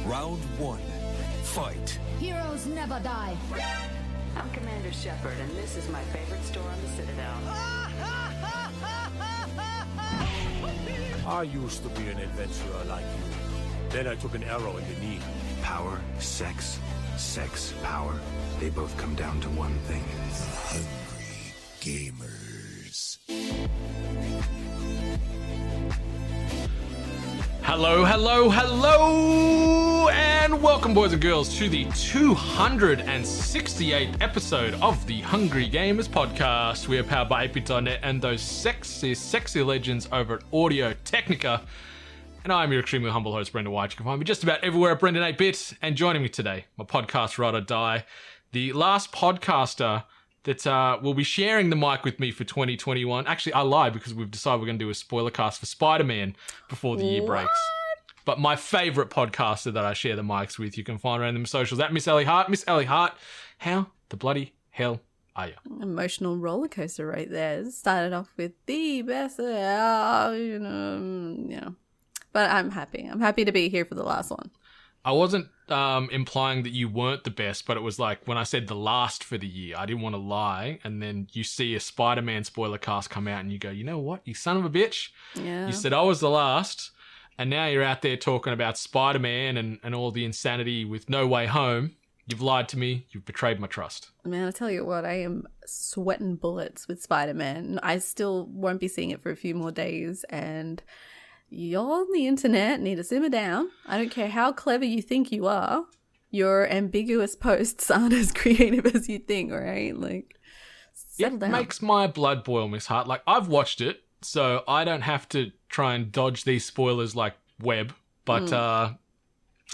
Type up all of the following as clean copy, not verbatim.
Round one. Fight. Heroes never die. I'm Commander Shepard, and this is my favorite store on the Citadel. I used to be an adventurer like you. Then I took an arrow in the knee. Power, sex, power. They both come down to one thing. Hungry gamers. Hello, hello, hello, and welcome, boys and girls, to the 268th episode of the Hungry Gamers podcast. We are powered by ATEBIT Nation and those sexy legends over at Audio Technica. And I'm your extremely humble host, Brendan White. You can find me just about everywhere at Brendan 8-Bit. And joining me today, my podcast Ride or Die, the last podcaster that will be sharing the mic with me for 2021. Actually, I lied because we've decided we're going to do a spoiler cast for Spider-Man before the year breaks. But my favourite podcaster that I share the mics with, you can find around them socials at Miss Ellie Hart. Miss Ellie Hart, how the bloody hell are you? Emotional roller coaster right there. It started off with the best, But I'm happy. I'm happy to be here for the last one. I wasn't implying that you weren't the best, but it was like when I said the last for the year, I didn't want to lie. And then you see a Spider-Man spoiler cast come out and you go, you know what, you son of a bitch. Yeah. You said I was the last. And now you're out there talking about Spider-Man and all the insanity with No Way Home. You've lied to me. You've betrayed my trust. Man, I tell you what, I am sweating bullets with Spider-Man. I still won't be seeing it for a few more days. And y'all on the internet need to simmer down. I don't care how clever you think you are. Your ambiguous posts aren't as creative as you think, right? Like, settle down. It makes my blood boil, Miss Hart. Like, I've watched it, so I don't have to try and dodge these spoilers like Webb. But,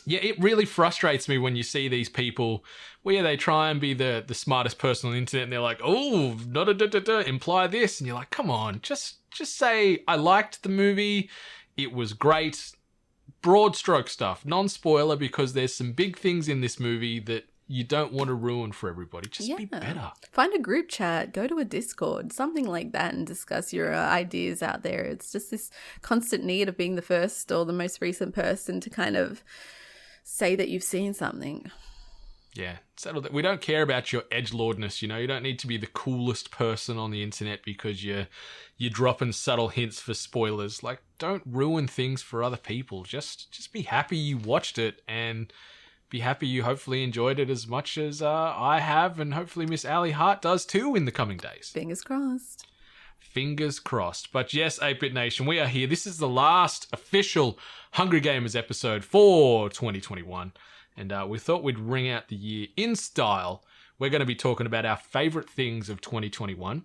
yeah, it really frustrates me when you see these people where they try and be the smartest person on the internet and they're like, oh, imply this. And you're like, come on, just say, I liked the movie. It was great. Broad stroke stuff, non-spoiler, because there's some big things in this movie that you don't want to ruin for everybody. Just be better. Find a group chat, go to a Discord, something like that, and discuss your ideas out there. It's just this constant need of being the first or the most recent person to kind of say that you've seen something. Yeah, settle that. We don't care about your edgelordness, you know. You don't need to be the coolest person on the internet because you're dropping subtle hints for spoilers. Like, don't ruin things for other people. Just be happy you watched it and be happy you hopefully enjoyed it as much as I have, and hopefully Miss Ellie Hart does too in the coming days. Fingers crossed. Fingers crossed. But yes, 8-Bit Nation, we are here. This is the last official Hungry Gamers episode for 2021. And we thought we'd ring out the year in style. We're going to be talking about our favourite things of 2021.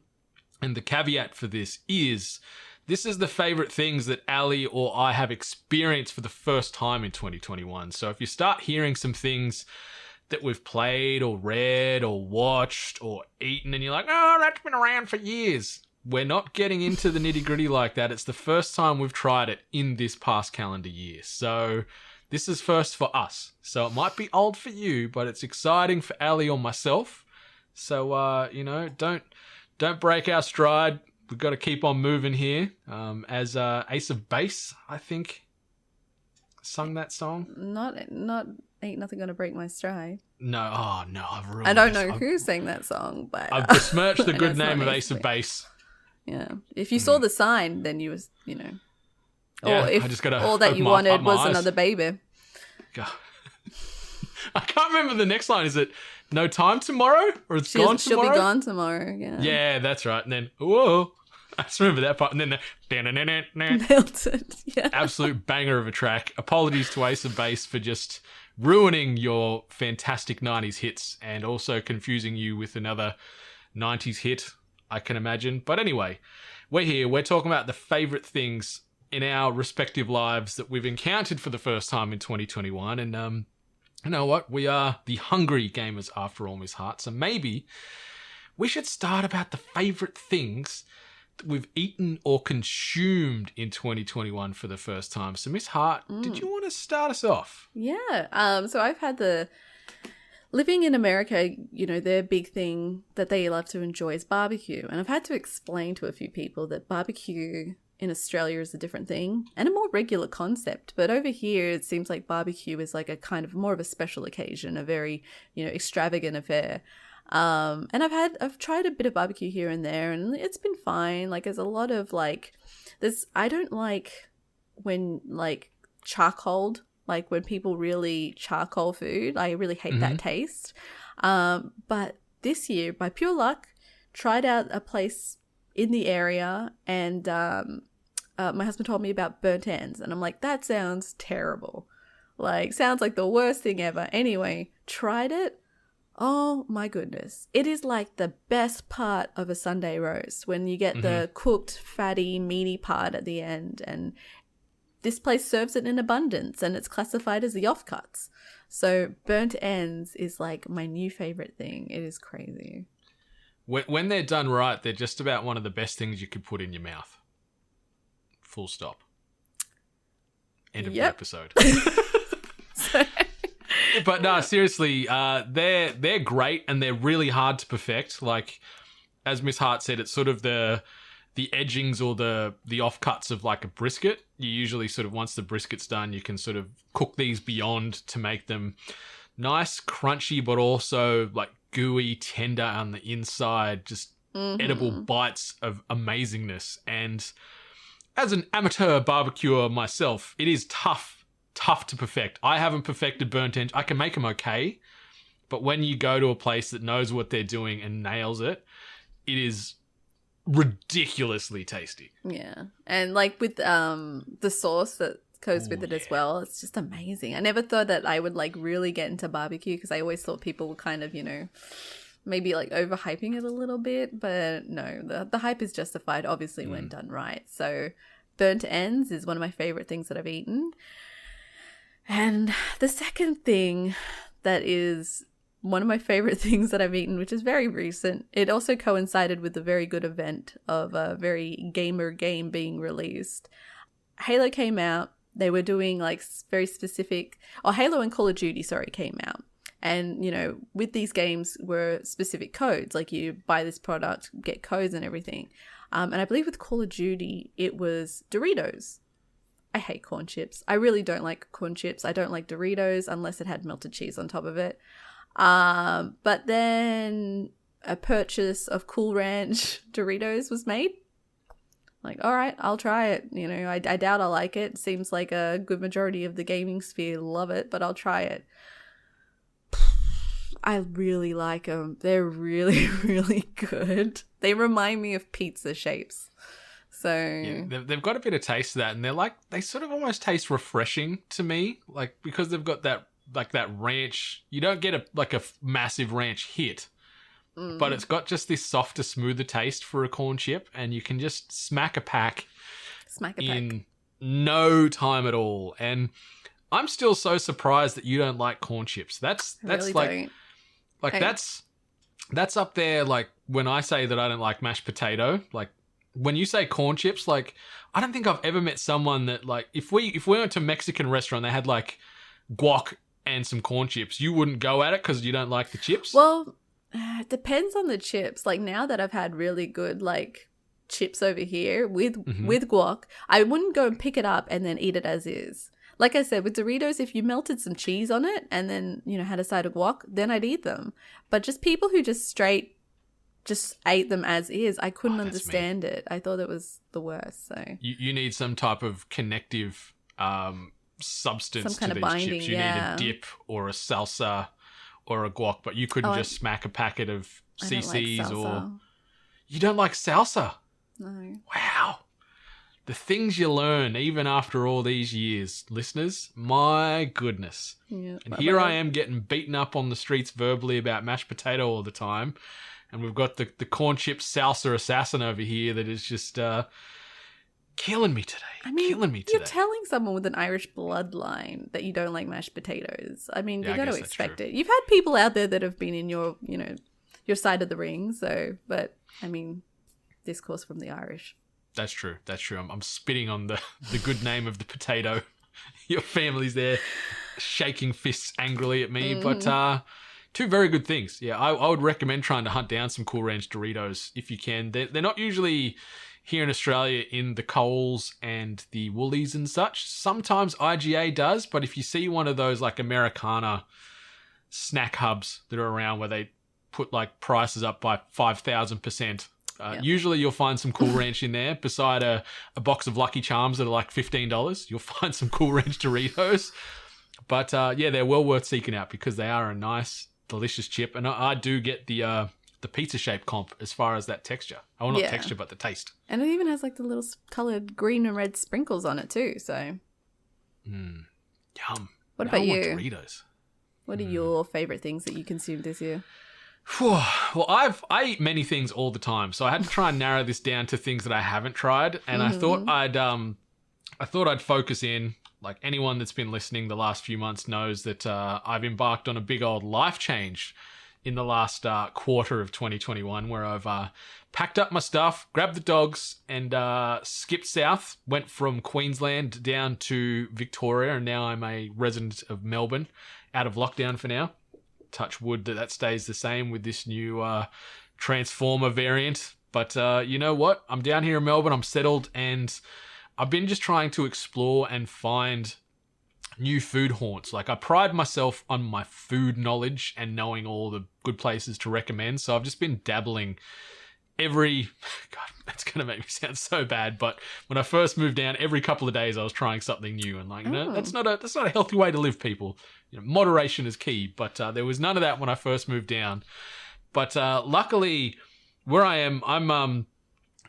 And the caveat for this is the favourite things that Ali or I have experienced for the first time in 2021. So if you start hearing some things that we've played or read or watched or eaten and you're like, oh, that's been around for years, we're not getting into the nitty-gritty like that. It's the first time we've tried it in this past calendar year. So this is first for us. So it might be old for you, but it's exciting for Ali or myself. So, don't break our stride. We've got to keep on moving here. As Ace of Base, I think, sung that song. Not Ain't Nothing Gonna Break My Stride. No, I've ruined I don't know who sang that song, but I've besmirched the good name of Ace of Base. Yeah. If you saw the sign, then you was, Yeah, or if I just gotta all that open you my wanted was eyes. another baby. God. I can't remember the next line. Is it no time tomorrow? Or it's gone She'll tomorrow? be gone tomorrow, yeah. Yeah, that's right. And then, whoa. I just remember that part. And then the Nailed it, yeah. absolute banger of a track. Apologies to Ace of Base for just ruining your fantastic 90s hits and also confusing you with another 90s hit, I can imagine. But anyway, we're here. We're talking about the favourite things in our respective lives that we've encountered for the first time in 2021. And you know what? We are the hungry gamers after all, Miss Hart. So maybe we should start about the favourite things that we've eaten or consumed in 2021 for the first time. So Miss Hart, did you want to start us off? Yeah. So I've had living in America, their big thing that they love to enjoy is barbecue. And I've had to explain to a few people that barbecue in Australia is a different thing and a more regular concept. But over here, it seems like barbecue is like a kind of more of a special occasion, a very, extravagant affair. And I've tried a bit of barbecue here and there, and it's been fine. Like, there's a lot of I don't like when charcoaled, like when people really charcoal food. I really hate that taste. But this year, by pure luck, tried out a place in the area, and my husband told me about burnt ends, and I'm like, that sounds terrible. Sounds like the worst thing ever. Anyway, tried it. Oh my goodness. It is like the best part of a Sunday roast when you get the cooked, fatty, meaty part at the end. And this place serves it in abundance, and it's classified as the offcuts. So burnt ends is like my new favorite thing. It is crazy. When they're done right, they're just about one of the best things you could put in your mouth. Full stop. End of the episode. But no, seriously, they're great, and they're really hard to perfect. Like, as Miss Hart said, it's sort of the edgings or the offcuts of like a brisket. You usually sort of, once the brisket's done, you can sort of cook these beyond to make them nice, crunchy, but also like gooey, tender on the inside, just edible bites of amazingness. And as an amateur barbecuer myself, it is tough to perfect. I haven't perfected burnt ends. I can make them okay, but when you go to a place that knows what they're doing and nails it, it is ridiculously tasty. Yeah. And like with the sauce that goes with it as well, it's just amazing. I never thought that I would like really get into barbecue, because I always thought people were kind of, maybe like overhyping it a little bit, but no, the hype is justified, obviously, when done right. So burnt ends is one of my favorite things that I've eaten. And the second thing that is one of my favorite things that I've eaten, which is very recent, it also coincided with a very good event of a very gamer game being released. Halo came out. They were doing like very specific, Halo and Call of Duty, came out. And, with these games were specific codes. Like, you buy this product, get codes and everything. And I believe with Call of Duty, it was Doritos. I hate corn chips. I really don't like corn chips. I don't like Doritos unless it had melted cheese on top of it. But then a purchase of Cool Ranch Doritos was made. Like, all right, I'll try it. I doubt I'll like it. Seems like a good majority of the gaming sphere love it, but I'll try it. I really like them. They're really, really good. They remind me of pizza shapes. So yeah, they've got a bit of taste to that, and they sort of almost taste refreshing to me, like, because they've got that ranch. You don't get a massive ranch hit, but it's got just this softer, smoother taste for a corn chip, and you can just smack a pack in no time at all. And I'm still so surprised that you don't like corn chips. That's really like don't. That's up there. Like, when I say that I don't like mashed potato, like, when you say corn chips, like, I don't think I've ever met someone that, like, if we went to a Mexican restaurant, they had like guac and some corn chips, you wouldn't go at it because you don't like the chips? Well, it depends on the chips. Like, now that I've had really good like chips over here with guac, I wouldn't go and pick it up and then eat it as is. Like I said, with Doritos, if you melted some cheese on it and then, had a side of guac, then I'd eat them. But just people who just ate them as is, I couldn't understand it. I thought it was the worst. So you need some type of connective substance to these binding, chips. You need a dip or a salsa or a guac, but you couldn't just smack a packet of CCs or... You don't like salsa? No. Wow. The things you learn even after all these years, listeners, my goodness. Yeah, and here I am getting beaten up on the streets verbally about mashed potato all the time. And we've got the corn chip salsa assassin over here that is just killing me today. You're telling someone with an Irish bloodline that you don't like mashed potatoes. I mean, you got to expect it. You've had people out there that have been in your, your side of the ring. So, but I mean, discourse from the Irish. That's true. I'm spitting on the good name of the potato. Your family's there shaking fists angrily at me, but two very good things. Yeah, I would recommend trying to hunt down some Cool Ranch Doritos if you can. They're not usually here in Australia in the Coles and the Woolies and such. Sometimes IGA does, but if you see one of those like Americana snack hubs that are around where they put like prices up by 5,000%, usually you'll find some Cool Ranch in there beside a box of Lucky Charms that are like $15. You'll find some Cool Ranch Doritos. But they're well worth seeking out because they are a nice, delicious chip. And I do get the pizza shape comp as far as that texture. Oh, not texture, but the taste. And it even has like the little coloured green and red sprinkles on it too. So, Yum. What Now about I want you? Doritos. What are your favourite things that you consumed this year? Well, I eat many things all the time, so I had to try and narrow this down to things that I haven't tried, and I thought I'd focus in. Like anyone that's been listening the last few months knows that I've embarked on a big old life change in the last quarter of 2021, where I've packed up my stuff, grabbed the dogs, and skipped south. Went from Queensland down to Victoria, and now I'm a resident of Melbourne, out of lockdown for now. Touch wood that stays the same with this new Transformer variant. But you know what? I'm down here in Melbourne. I'm settled, and I've been just trying to explore and find new food haunts. Like, I pride myself on my food knowledge and knowing all the good places to recommend. So I've just been dabbling God, that's going to make me sound so bad. But when I first moved down, every couple of days I was trying something new. And like, that's not a healthy way to live, people. Moderation is key. But there was none of that when I first moved down. But luckily, where I am, I'm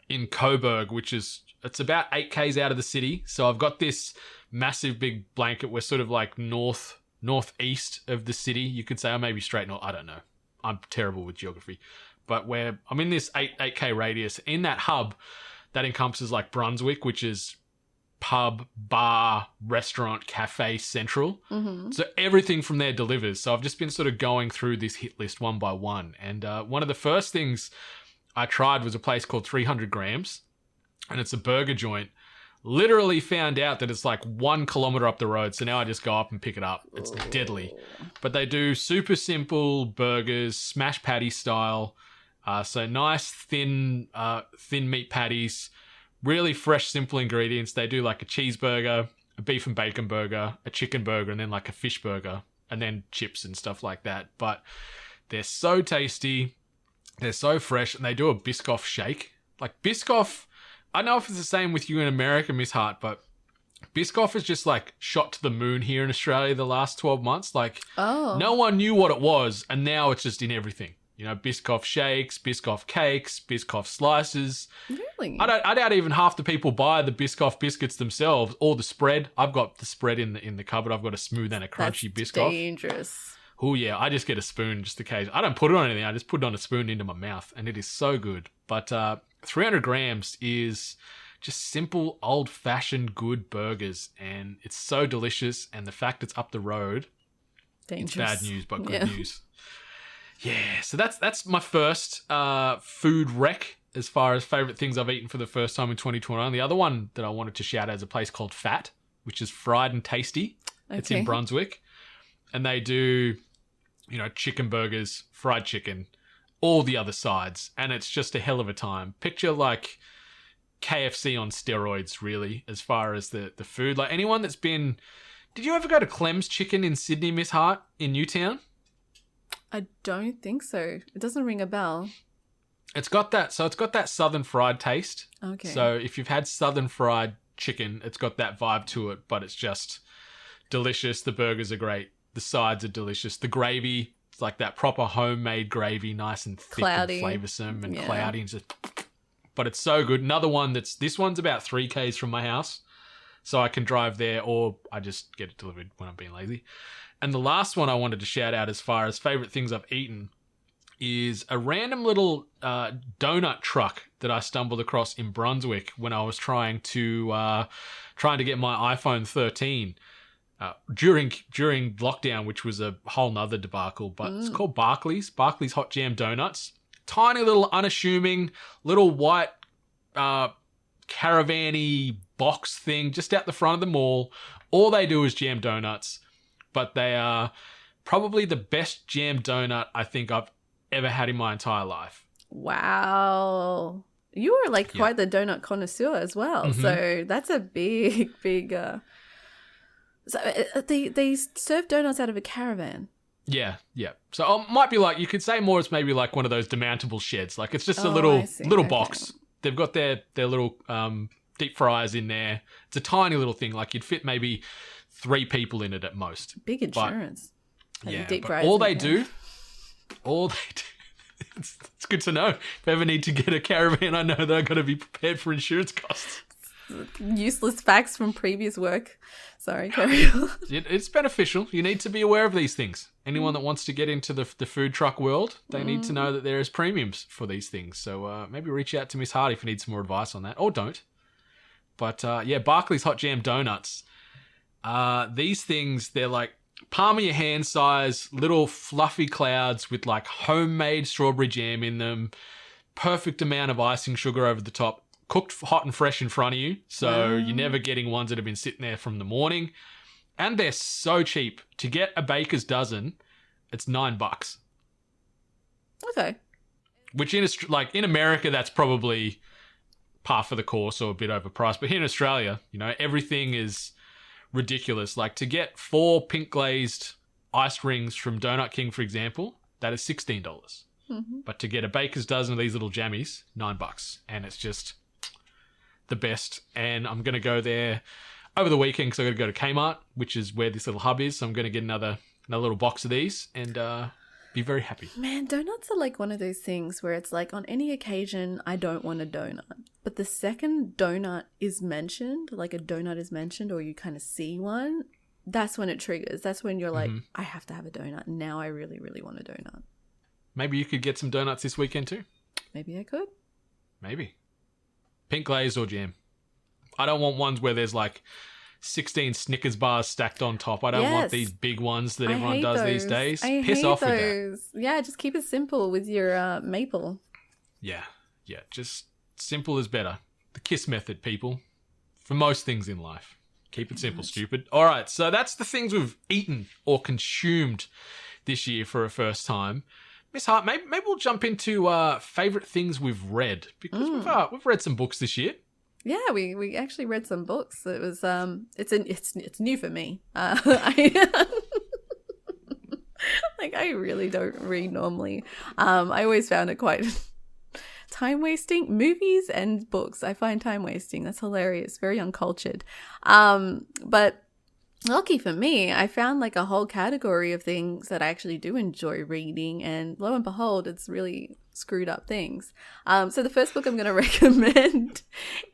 in Coburg, it's about 8 k's out of the city. So I've got this massive big blanket. We're sort of like northeast of the city. You could say, or maybe straight north. I don't know. I'm terrible with geography. But I'm in this 8k radius. In that hub, that encompasses like Brunswick, which is pub, bar, restaurant, cafe central. Mm-hmm. So everything from there delivers. So I've just been sort of going through this hit list one by one. And one of the first things I tried was a place called 300 Grams. And it's a burger joint. Literally found out that it's like 1 kilometer up the road. So now I just go up and pick it up. It's deadly. But they do super simple burgers, smash patty style. So nice, thin meat patties, really fresh, simple ingredients. They do like a cheeseburger, a beef and bacon burger, a chicken burger, and then like a fish burger, and then chips and stuff like that. But they're so tasty. They're so fresh, and they do a Biscoff shake. Like Biscoff, I don't know if it's the same with you in America, Miss Hart, but Biscoff is just like shot to the moon here in Australia the last 12 months. Like, no one knew what it was, and now it's just in everything. Biscoff shakes, Biscoff cakes, Biscoff slices. Really? I doubt even half the people buy the Biscoff biscuits themselves or the spread. I've got the spread in the cupboard. I've got a smooth and a crunchy Biscoff. Dangerous. Oh yeah, I just get a spoon just in case. I don't put it on anything. I just put it on a spoon into my mouth, and it is so good. But 300 grams is just simple, old-fashioned good burgers, and it's so delicious. And the fact it's up the road, Dangerous. It's bad news, but good news. Yeah, so that's my first food wreck as far as favourite things I've eaten for the first time in 2021. The other one that I wanted to shout out is a place called Fat, which is fried and tasty. Okay. It's in Brunswick. And they do, chicken burgers, fried chicken, all the other sides. And it's just a hell of a time. Picture like KFC on steroids, really, as far as the food. Like anyone that's been... Did you ever go to Clem's Chicken in Sydney, Miss Hart, in Newtown? I don't think so. It doesn't ring a bell. It's got that southern fried taste. Okay. So if you've had southern fried chicken, it's got that vibe to it, but it's just delicious. The burgers are great. The sides are delicious. The gravy, it's like that proper homemade gravy, nice and thick cloudy. And flavoursome and cloudy. And just, but it's so good. Another one this one's about 3 k's from my house. So I can drive there, or I just get it delivered when I'm being lazy. And the last one I wanted to shout out as far as favourite things I've eaten is a random little donut truck that I stumbled across in Brunswick when I was trying to get my iPhone 13 during lockdown, which was a whole nother debacle. But it's called Barclays Hot Jam Donuts. Tiny little unassuming little white caravan-y box thing just out the front of the mall. All they do is jam donuts. But they are probably the best jam donut I think I've ever had in my entire life. Wow. You are like quite the donut connoisseur as well. So that's a big. So they serve donuts out of a caravan. Yeah. So it might be like, you could say more it's maybe like one of those demountable sheds. Like it's just a little box. They've got their little deep fryers in there. It's a tiny little thing. Like you'd fit maybe 3 people in it at most. Big insurance. But all they do, it's good to know. If I ever need to get a caravan, I know that I've got to be prepared for insurance costs. Useless facts from previous work. Sorry, carry on. It's beneficial. You need to be aware of these things. Anyone that wants to get into the food truck world, they need to know that there is premiums for these things. So maybe reach out to Miss Hardy if you need some more advice on that, or don't. But Barclay's Hot Jam Donuts. These things, they're like palm of your hand size, little fluffy clouds with like homemade strawberry jam in them. Perfect amount of icing sugar over the top. Cooked hot and fresh in front of you. So you're never getting ones that have been sitting there from the morning. And they're so cheap. To get a baker's dozen, it's $9. Okay. Which in America, that's probably par for the course or a bit overpriced. But here in Australia, everything is ridiculous. Like to get 4 pink glazed iced rings from Donut King, for example, that is $16. But to get a baker's dozen of these little jammies, $9. And it's just the best. And I'm going to go there over the weekend because I've got to go to Kmart, which is where this little hub is. So I'm going to get another little box of these and be very happy. Man, donuts are like one of those things where it's like on any occasion, I don't want a donut. But the second donut is mentioned, like a donut is mentioned or you kind of see one, that's when it triggers. That's when you're like, I have to have a donut. Now I really, really want a donut. Maybe you could get some donuts this weekend too. Maybe I could. Maybe. Pink glaze or jam. I don't want ones where there's like 16 Snickers bars stacked on top. I don't want these big ones that everyone does these days. Piss off with that. Yeah, just keep it simple with your maple. Yeah. Just simple is better. The KISS method, people. For most things in life. Keep it simple, stupid. All right, so that's the things we've eaten or consumed this year for a first time. Miss Hart, maybe we'll jump into favourite things we've read because we've read some books this year. Yeah, we actually read some books. It was it's new for me. I really don't read normally. I always found it quite time wasting. Movies and books, I find time wasting. That's hilarious. Very uncultured. But lucky for me, I found like a whole category of things that I actually do enjoy reading, and lo and behold, it's really screwed up things. So the first book I'm going to recommend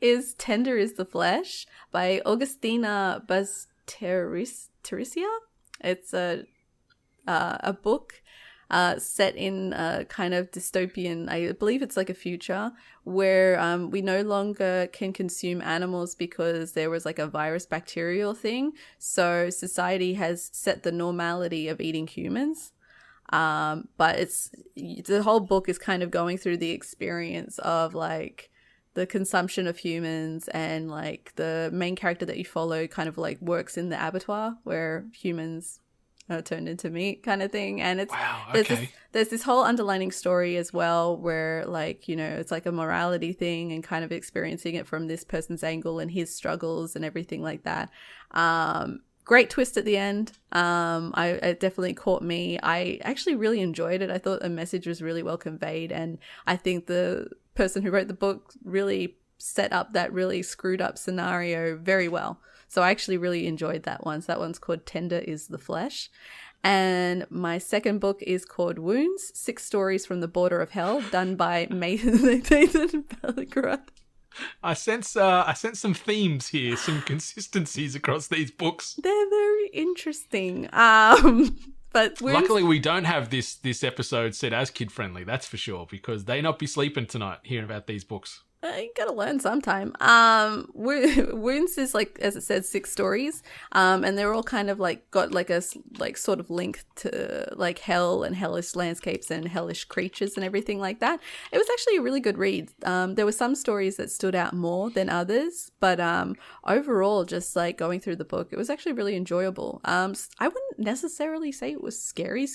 is Tender is the Flesh by Augustina Basterricia. It's a book set in a kind of dystopian, I believe it's like a future where we no longer can consume animals because there was like a virus bacterial thing. So society has set the normality of eating humans. But the whole book is kind of going through the experience of like the consumption of humans, and like the main character that you follow kind of like works in the abattoir where humans turned into meat kind of thing. And it's there's this whole underlining story as well where like, it's like a morality thing and kind of experiencing it from this person's angle and his struggles and everything like that. Great twist at the end. It definitely caught me. I actually really enjoyed it. I thought the message was really well conveyed, and I think the person who wrote the book really set up that really screwed up scenario very well. So I actually really enjoyed that one. So that one's called Tender is the Flesh. And my second book is called Wounds, 6 Stories from the Border of Hell, done by Nathan Pellegrin. I sense some themes here, some consistencies across these books. They're very interesting. But luckily we don't have this episode set as kid friendly, that's for sure, because they not be sleeping tonight hearing about these books. You gotta learn sometime. Wounds is like, as it says, 6 stories, and they're all kind of like got like a like sort of link to like hell and hellish landscapes and hellish creatures and everything like that. It was actually a really good read. There were some stories that stood out more than others, but overall, just like going through the book, it was actually really enjoyable. I wouldn't necessarily say it was scary,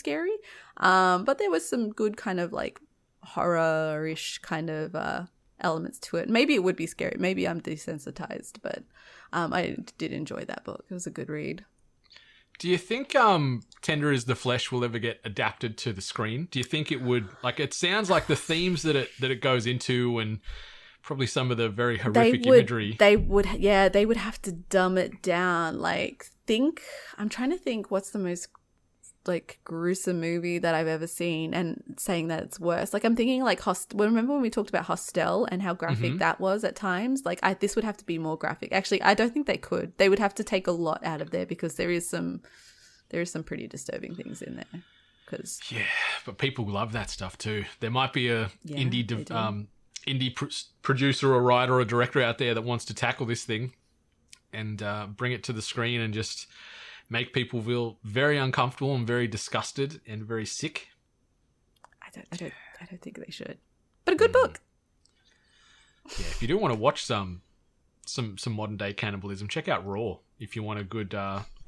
but there was some good kind of like horror-ish kind of elements to it. Maybe it would be scary. Maybe I'm desensitized, but I did enjoy that book. It was a good read. Do you think Tender is the Flesh will ever get adapted to the screen? Do you think it would? Like, it sounds like the themes that it goes into, and probably some of the very horrific imagery. They would have to dumb it down. Like, I'm trying to think what's the most like gruesome movie that I've ever seen, and saying that it's worse. Like, I'm thinking like remember when we talked about Hostel and how graphic that was at times? Like, this would have to be more graphic. Actually, I don't think they could. They would have to take a lot out of there, because there is some pretty disturbing things in there. Yeah, but people love that stuff too. There might be a producer or writer or director out there that wants to tackle this thing and bring it to the screen and just make people feel very uncomfortable and very disgusted and very sick. I don't think they should. But a good book. Yeah, if you do want to watch some modern day cannibalism, check out Raw. If you want a good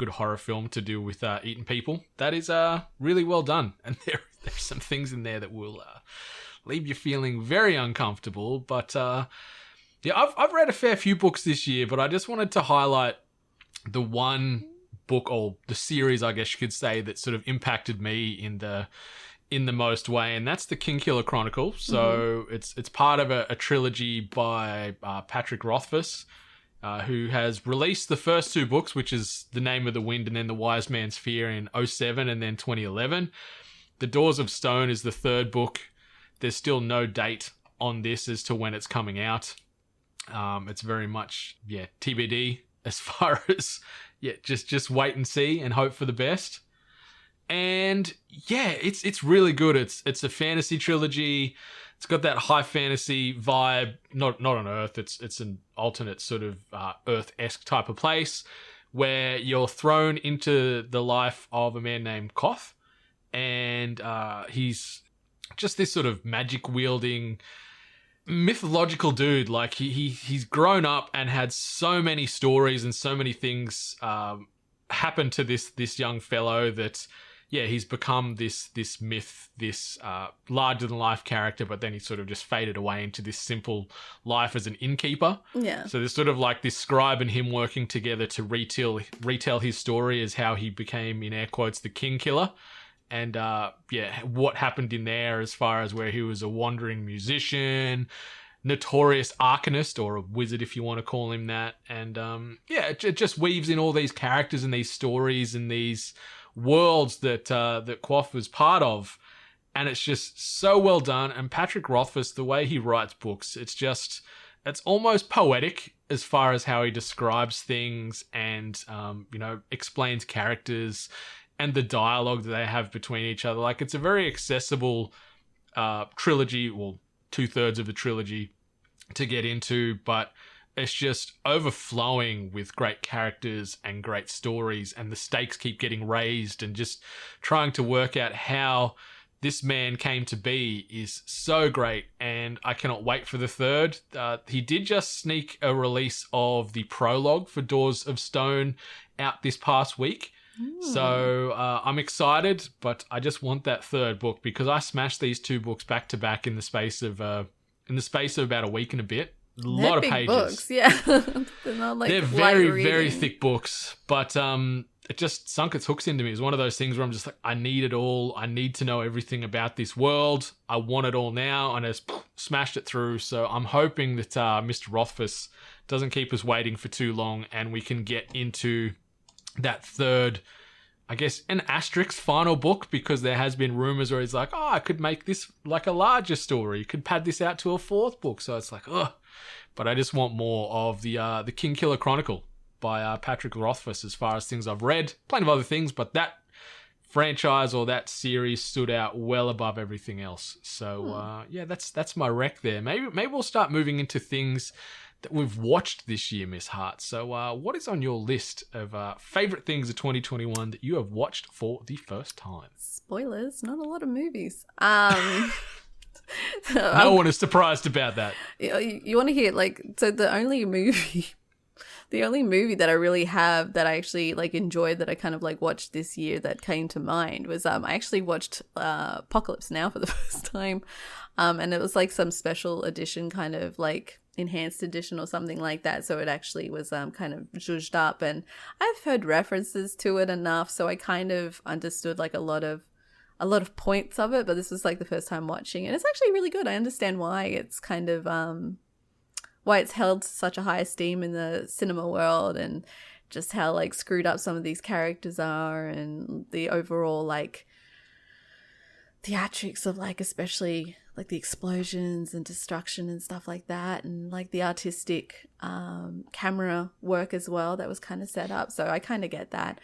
horror film to do with eating people, that is really well done. And there's some things in there that will leave you feeling very uncomfortable. But yeah, I've read a fair few books this year, but I just wanted to highlight the one book, or the series, I guess you could say, that sort of impacted me in the most way, and that's the Kingkiller Chronicle. So it's part of a trilogy by Patrick Rothfuss, who has released the first two books, which is The Name of the Wind and then The Wise Man's Fear in 2007 and then 2011. The Doors of Stone is the third book. There's still no date on this as to when it's coming out. It's very much TBD as far as just wait and see and hope for the best. And yeah, it's really good. It's a fantasy trilogy. It's got that high fantasy vibe. Not on Earth. It's an alternate sort of Earth-esque type of place where you're thrown into the life of a man named Koth, and he's just this sort of magic wielding mythological dude. Like he's grown up and had so many stories and so many things happen to this young fellow that he's become this myth, this larger than life character, but then he sort of just faded away into this simple life as an innkeeper. Yeah. So there's sort of like this scribe and him working together to retell his story as how he became, in air quotes, the king killer. And what happened in there as far as where he was a wandering musician, notorious arcanist, or a wizard if you want to call him that. And it just weaves in all these characters and these stories and these worlds that Quoth was part of. And it's just so well done. And Patrick Rothfuss, the way he writes books, it's almost poetic as far as how he describes things and explains characters and the dialogue that they have between each other. Like, it's a very accessible trilogy, well, 2/3 of the trilogy to get into, but it's just overflowing with great characters and great stories, and the stakes keep getting raised, and just trying to work out how this man came to be is so great, and I cannot wait for the third. He did just sneak a release of the prologue for Doors of Stone out this past week. So I'm excited, but I just want that third book, because I smashed these two books back to back in the space of about a week and a bit. A lot of pages. Books, yeah. They're not like they're very, very thick books, but it just sunk its hooks into me. It's one of those things where I'm just like, I need it all. I need to know everything about this world. I want it all now, and I just smashed it through. So I'm hoping that Mr. Rothfuss doesn't keep us waiting for too long, and we can get into that third, I guess, an asterisk final book, because there has been rumors where he's like, I could make this like a larger story. You could pad this out to a fourth book. So it's like, but I just want more of the Kingkiller Chronicle by Patrick Rothfuss as far as things I've read. Plenty of other things, but that franchise or that series stood out well above everything else. So that's my rec there. Maybe we'll start moving into things that we've watched this year, Miss Hart. So what is on your list of favourite things of 2021 that you have watched for the first time? Spoilers, not a lot of movies. No one is surprised about that. You want to hear, so the only movie The only movie that I really have that I actually like enjoyed that I kind of like watched this year that came to mind was I actually watched Apocalypse Now for the first time, and it was like some special edition kind of like enhanced edition or something like that, so it actually was kind of zhuzhed up, and I've heard references to it enough, so I kind of understood like a lot of points of it, but this was like the first time watching it. It's actually really good. I understand why it's kind of why it's held to such a high esteem in the cinema world, and just how like screwed up some of these characters are, and the overall like theatrics of like especially like the explosions and destruction and stuff like that, and like the artistic camera work as well that was kind of set up. So I kind of get that.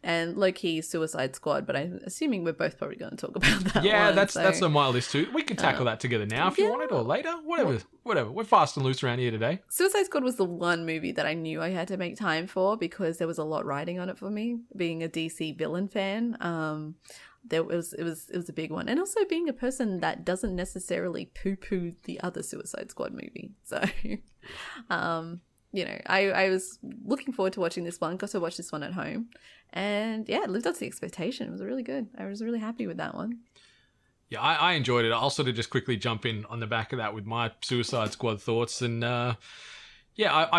And low-key Suicide Squad, but I'm assuming we're both probably going to talk about that one. That's on my list too. We can tackle that together now if you want it, or later. Whatever. We're fast and loose around here today. Suicide Squad was the one movie that I knew I had to make time for because there was a lot riding on it for me. Being a DC villain fan, it was a big one. And also being a person that doesn't necessarily poo-poo the other Suicide Squad movie. So, I was looking forward to watching this one. Got to watch this one at home. And yeah, it lived up to the expectation. It was really good. I was really happy with that one. Yeah, I enjoyed it. I'll sort of just quickly jump in on the back of that with my Suicide Squad thoughts. And I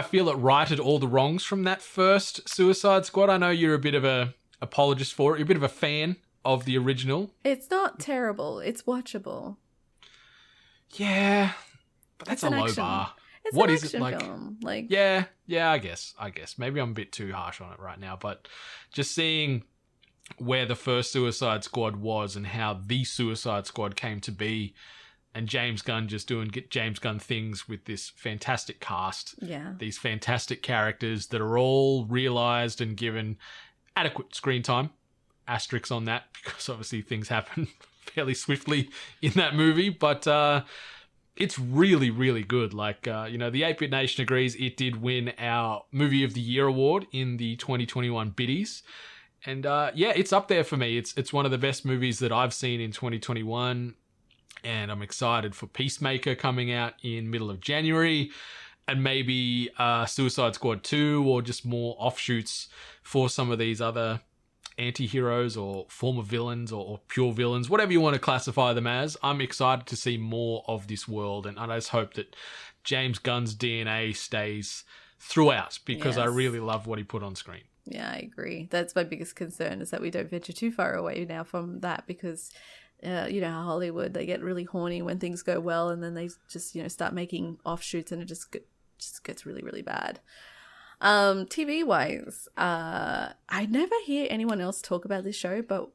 feel it righted all the wrongs from that first Suicide Squad. I know you're a bit of a apologist for it. You're a bit of a fan of the original. It's not terrible. It's watchable. Yeah, but that's a low bar. It's what an is action it like? film. Like, yeah, I guess. Maybe I'm a bit too harsh on it right now, but just seeing where the first Suicide Squad was and how the Suicide Squad came to be, and James Gunn just doing James Gunn things with this fantastic cast. Yeah. These fantastic characters that are all realized and given adequate screen time. Asterisks on that, because obviously things happen fairly swiftly in that movie, but it's really, really good. Like, the 8-Bit Nation agrees it did win our Movie of the Year award in the 2021 biddies. And it's up there for me. It's one of the best movies that I've seen in 2021. And I'm excited for Peacemaker coming out in middle of January. And maybe Suicide Squad 2, or just more offshoots for some of these other anti-heroes or former villains or pure villains, whatever you want to classify them as. I'm excited to see more of this world, and I just hope that James Gunn's DNA stays throughout, because I really love what he put on screen. Yeah, I agree. That's my biggest concern, is that we don't venture too far away now from that, because how Hollywood, they get really horny when things go well, and then they just start making offshoots, and it just gets really, really bad. TV wise, I never hear anyone else talk about this show, but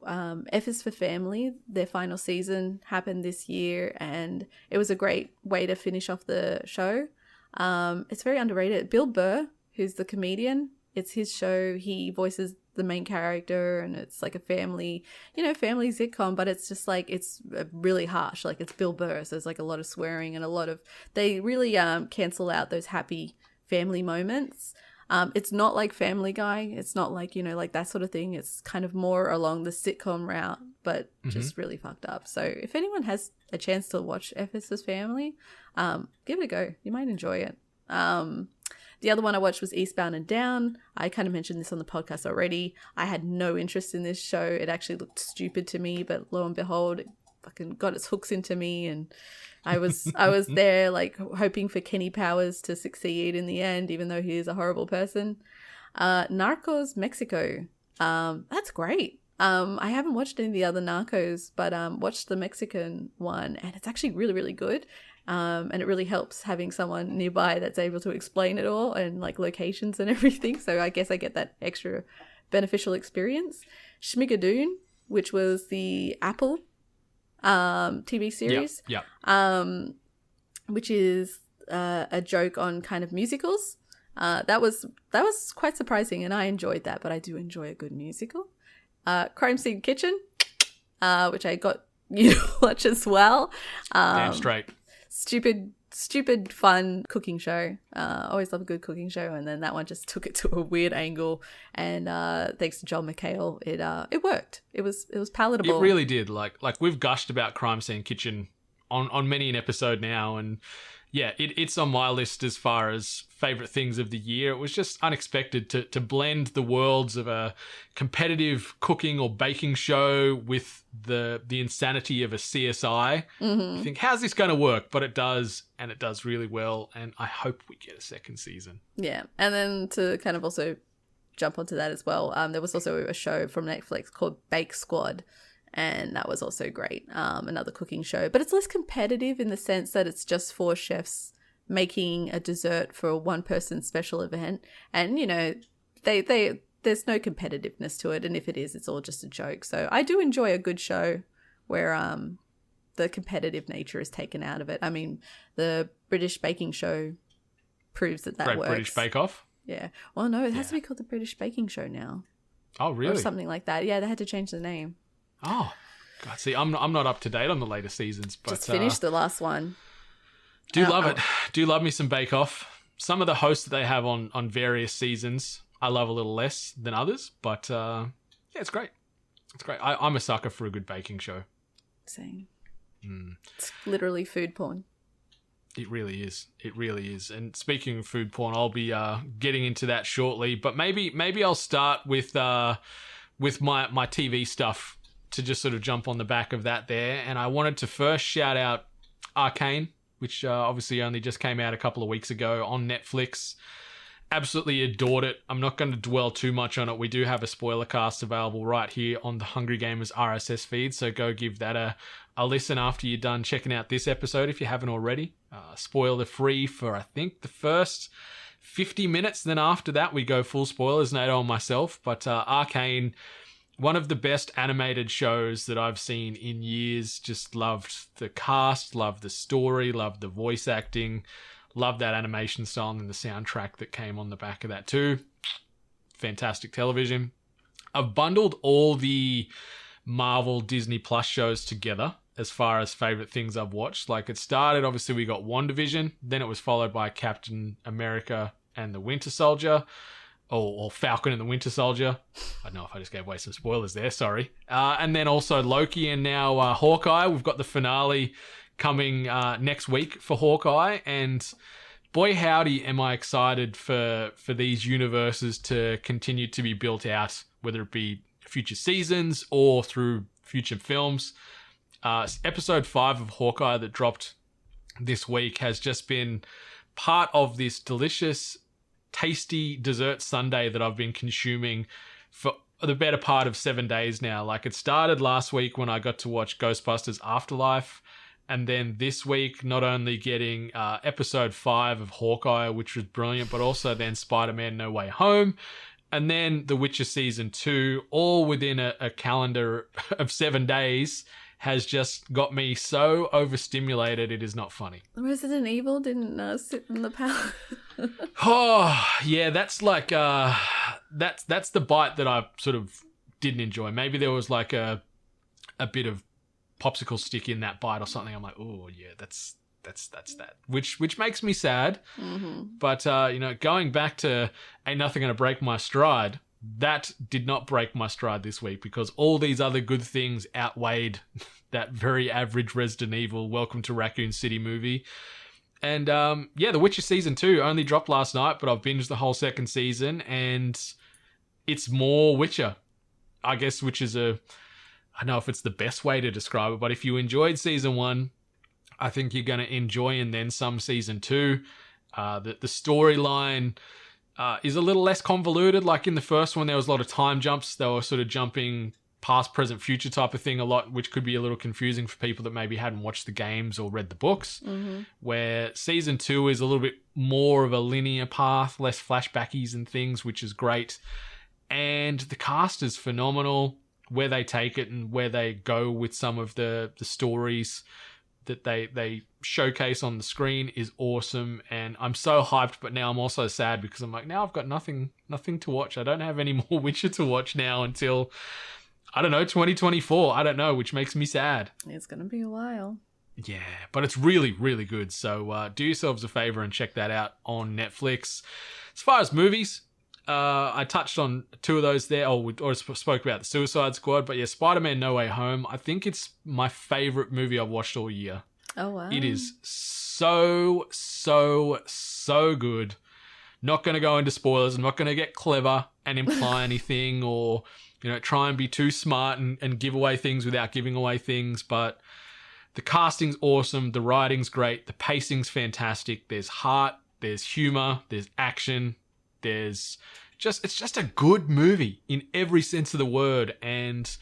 F is for Family, their final season happened this year, and it was a great way to finish off the show. It's very underrated. Bill Burr, who's the comedian, it's his show. He voices the main character, and it's like a family sitcom, but it's just like, it's really harsh. Like, it's Bill Burr, so there's like a lot of swearing and they really cancel out those happy family moments. It's not like Family Guy. It's not like, like that sort of thing. It's kind of more along the sitcom route, but just really fucked up. So if anyone has a chance to watch Ephesus Family, give it a go. You might enjoy it. The other one I watched was Eastbound and Down. I kind of mentioned this on the podcast already. I had no interest in this show. It actually looked stupid to me, but lo and behold, it fucking got its hooks into me, and I was there like hoping for Kenny Powers to succeed in the end, even though he is a horrible person. Narcos Mexico. That's great. I haven't watched any of the other Narcos, but watched the Mexican one, and it's actually really, really good. And it really helps having someone nearby that's able to explain it all, and like locations and everything. So I guess I get that extra beneficial experience. Schmigadoon, which was the Apple TV series, which is a joke on kind of musicals. That was quite surprising, and I enjoyed that. But I do enjoy a good musical. Crime Scene Kitchen, which I got you to watch as well. Damn straight. Stupid fun cooking show. Always love a good cooking show, and then that one just took it to a weird angle, and thanks to Joel McHale, it worked. It was palatable. It really did. Like we've gushed about Crime Scene Kitchen on many an episode now, and yeah, it's on my list as far as favorite things of the year. It was just unexpected to blend the worlds of a competitive cooking or baking show with the insanity of a CSI. You think, how's this going to work? But it does, and it does really well, and I hope we get a second season. Yeah, and then to kind of also jump onto that as well, there was also a show from Netflix called Bake Squad, and that was also great. Another cooking show, but it's less competitive in the sense that it's just 4 chefs making a dessert for a one-person special event, and you know, they there's no competitiveness to it, and if it is, it's all just a joke. So I do enjoy a good show where the competitive nature is taken out of it. I mean, the British baking show proves that Great works. British Bake Off. Yeah. Well, no, it has to be called the British Baking Show now. Oh, really? Or something like that. Yeah, they had to change the name. Oh, God. See, I'm not up to date on the later seasons, but Just finished the last one. do love it. Do love me some Bake Off. Some of the hosts that they have on various seasons, I love a little less than others, but yeah, it's great. It's great. I'm a sucker for a good baking show. Same. It's literally food porn. It really is. It really is. And speaking of food porn, I'll be getting into that shortly. But maybe I'll start with my TV stuff to just sort of jump on the back of that there. And I wanted to first shout out Arcane, which obviously only just came out a couple of weeks ago on Netflix. Absolutely adored it. I'm not going to dwell too much on it. We do have a spoiler cast available right here on the Hungry Gamers RSS feed, so go give that a listen after you're done checking out this episode if you haven't already. Spoiler free for I think the first 50 minutes, then after that we go full spoilers, Nato and myself. But Arcane, one of the best animated shows that I've seen in years. Just loved the cast, loved the story, loved the voice acting. Love that animation style and the soundtrack that came on the back of that too. Fantastic television. I've bundled all the Marvel Disney Plus shows together as far as favorite things I've watched. Like, it started, obviously we got WandaVision, then it was followed by Captain America and the Winter Soldier, or Falcon and the Winter Soldier. I don't know if I just gave away some spoilers there, sorry. And then also Loki, and now Hawkeye. We've got the finale coming next week for Hawkeye, and boy howdy am I excited for these universes to continue to be built out, whether it be future seasons or through future films. Episode 5 of Hawkeye that dropped this week has just been part of this delicious, tasty dessert sundae that I've been consuming for the better part of 7 days now. Like, it started last week when I got to watch Ghostbusters Afterlife. And then this week, not only getting episode 5 of Hawkeye, which was brilliant, but also then Spider-Man No Way Home. And then The Witcher Season 2, all within a calendar of 7 days, has just got me so overstimulated, it is not funny. Resident Evil didn't sit in the palace. Oh, yeah, that's like, that's the bite that I sort of didn't enjoy. Maybe there was like a bit of popsicle stick in that bite or something. I'm like, oh yeah, that's that, which makes me sad. But going back to Ain't Nothing Gonna Break My Stride, that did not break my stride this week, because all these other good things outweighed that very average Resident Evil Welcome to Raccoon City movie. And The Witcher Season 2 only dropped last night, but I've binged the whole second season, and it's more Witcher, I guess, which is I don't know if it's the best way to describe it, but if you enjoyed Season 1, I think you're going to enjoy and then some Season 2. The storyline is a little less convoluted. Like in the first one, there was a lot of time jumps. They were sort of jumping past, present, future type of thing a lot, which could be a little confusing for people that maybe hadn't watched the games or read the books. Where Season 2 is a little bit more of a linear path, less flashbackies and things, which is great. And the cast is phenomenal. Where they take it and where they go with some of the stories that they showcase on the screen is awesome. And I'm so hyped, but now I'm also sad because I'm like, now I've got nothing to watch. I don't have any more Witcher to watch now until, I don't know, 2024. I don't know, which makes me sad. It's going to be a while. Yeah, but it's really, really good. So do yourselves a favor and check that out on Netflix. As far as movies, I touched on 2 of those there. We already spoke about the Suicide Squad, but yeah, Spider-Man No Way Home. I think it's my favorite movie I've watched all year. Oh, wow. It is so good. Not going to go into spoilers. I'm not going to get clever and imply anything or, try and be too smart and give away things without giving away things. But the casting's awesome. The writing's great. The pacing's fantastic. There's heart. There's humor. There's action. It's just a good movie in every sense of the word. And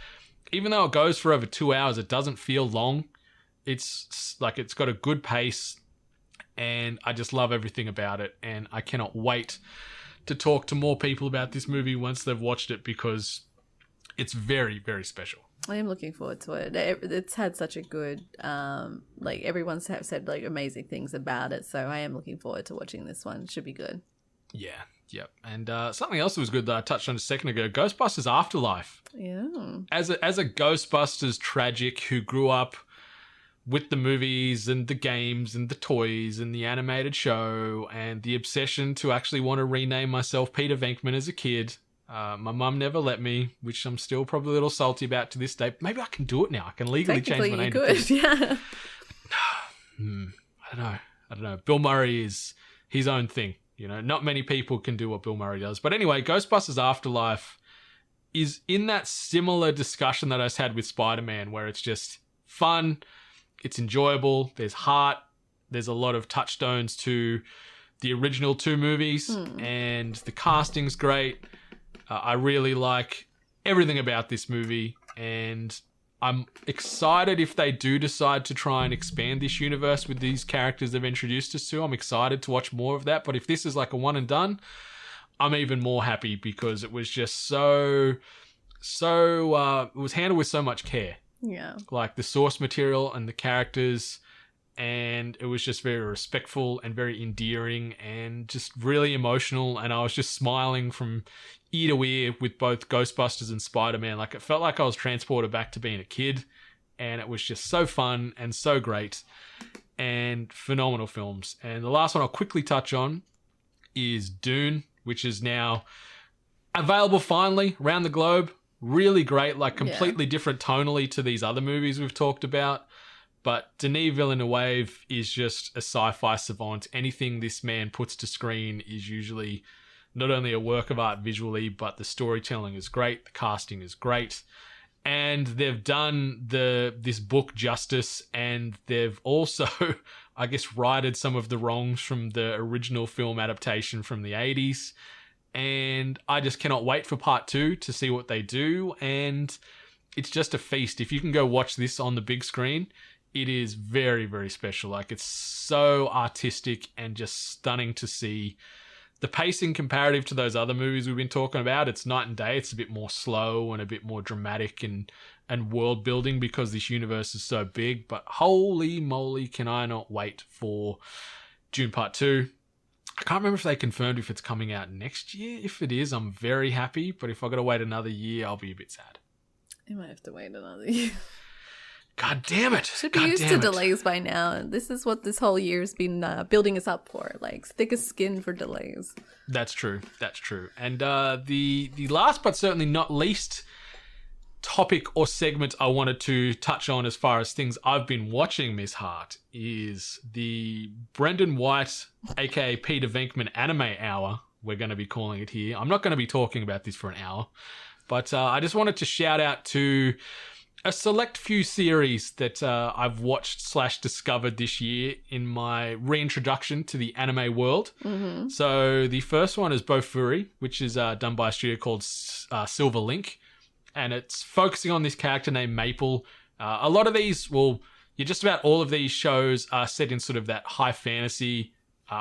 even though it goes for over 2 hours, it doesn't feel long. It's got a good pace, and I just love everything about it. And I cannot wait to talk to more people about this movie once they've watched it, because it's very, very special. I am looking forward to it. It's had such a good, everyone's said amazing things about it. So I am looking forward to watching this one. It should be good. Yeah. Yep. And something else that was good that I touched on a second ago, Ghostbusters Afterlife. Yeah. As a Ghostbusters tragic who grew up with the movies and the games and the toys and the animated show and the obsession to actually want to rename myself Peter Venkman as a kid. My mum never let me, which I'm still probably a little salty about to this day. Maybe I can do it now. I can legally change my name. Technically, you could, yeah. I don't know. Bill Murray is his own thing. Not many people can do what Bill Murray does. But anyway, Ghostbusters Afterlife is in that similar discussion that I just had with Spider-Man, where it's just fun, it's enjoyable, there's heart, there's a lot of touchstones to the original 2 movies, and the casting's great. I really like everything about this movie, and I'm excited if they do decide to try and expand this universe with these characters they've introduced us to. I'm excited to watch more of that. But if this is like a one and done, I'm even more happy, because it was just it was handled with so much care. Yeah. Like the source material and the characters, and it was just very respectful and very endearing and just really emotional. And I was just smiling from ear to ear with both Ghostbusters and Spider-Man. Like, it felt like I was transported back to being a kid, and it was just so fun and so great and phenomenal films. And the last one I'll quickly touch on is Dune, which is now available finally around the globe. Really great, like completely different tonally to these other movies we've talked about. But Denis Villeneuve is just a sci-fi savant. Anything this man puts to screen is usually not only a work of art visually, but the storytelling is great, the casting is great, and they've done this book justice, and they've also, I guess, righted some of the wrongs from the original film adaptation from the 80s. And I just cannot wait for part 2 to see what they do, and it's just a feast. If you can go watch this on the big screen, it is very, very special. Like, it's so artistic and just stunning to see. The pacing comparative to those other movies we've been talking about, it's night and day. It's a bit more slow and a bit more dramatic and world building, because this universe is so big. But holy moly, can I not wait for Dune Part 2. I can't remember if they confirmed if it's coming out next year. If it is, I'm very happy. But if I've got to wait another year, I'll be a bit sad. You might have to wait another year. God damn it. Should be used to delays by now. This is what this whole year's been building us up for. Like, thick as skin for delays. That's true. That's true. And the last but certainly not least topic or segment I wanted to touch on as far as things I've been watching, Miss Hart, is the Brendan White, aka Peter Venkman Anime Hour, we're going to be calling it here. I'm not going to be talking about this for an hour, but I just wanted to shout out to a select few series that I've watched / discovered this year in my reintroduction to the anime world. Mm-hmm. So the first one is Bofuri, which is done by a studio called Silver Link, and it's focusing on this character named Maple. A lot of these, just about all of these shows are set in sort of that high fantasy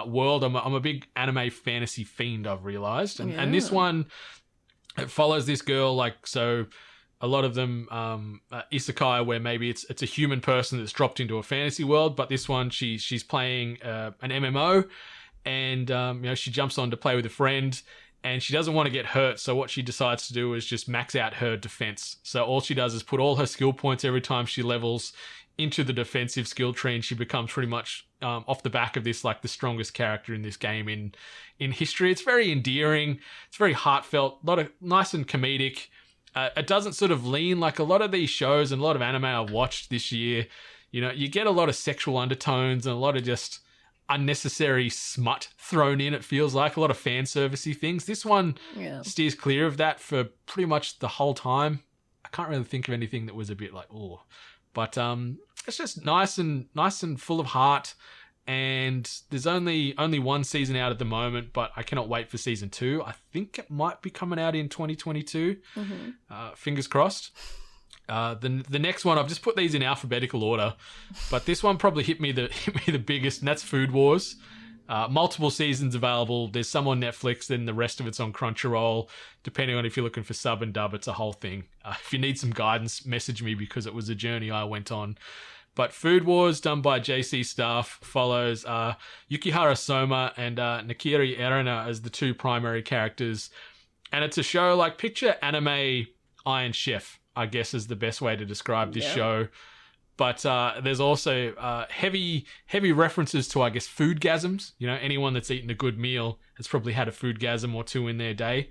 world. I'm a big anime fantasy fiend, I've realized. And this one, it follows this girl, so a lot of them isekai, where maybe it's a human person that's dropped into a fantasy world, but this one she's playing an MMO, and she jumps on to play with a friend, and she doesn't want to get hurt, so what she decides to do is just max out her defense. So all she does is put all her skill points every time she levels into the defensive skill tree, and she becomes pretty much off the back of this, like, the strongest character in this game in history. It's very endearing, it's very heartfelt, a lot of nice and comedic. It doesn't sort of lean like a lot of these shows and a lot of anime I've watched this year. You know, you get a lot of sexual undertones and a lot of just unnecessary smut thrown in, it feels like. A lot of fan servicey things. This one steers clear of that for pretty much the whole time. I can't really think of anything that was a bit like, oh. But it's just nice and full of heart. And there's only one season out at the moment, but I cannot wait for season 2. I think it might be coming out in 2022. Fingers crossed. The next one, I've just put these in alphabetical order, but this one probably hit me the biggest, and that's Food Wars. Multiple seasons available. There's some on Netflix, then the rest of it's on Crunchyroll. Depending on if you're looking for sub and dub, it's a whole thing. If you need some guidance, message me because it was a journey I went on. But Food Wars, done by JC Staff, follows Yukihara Soma and Nakiri Erina as the 2 primary characters. And it's a show like, picture anime Iron Chef, I guess is the best way to describe this show. But there's also heavy references to, I guess, foodgasms. You know, anyone that's eaten a good meal has probably had a foodgasm or 2 in their day.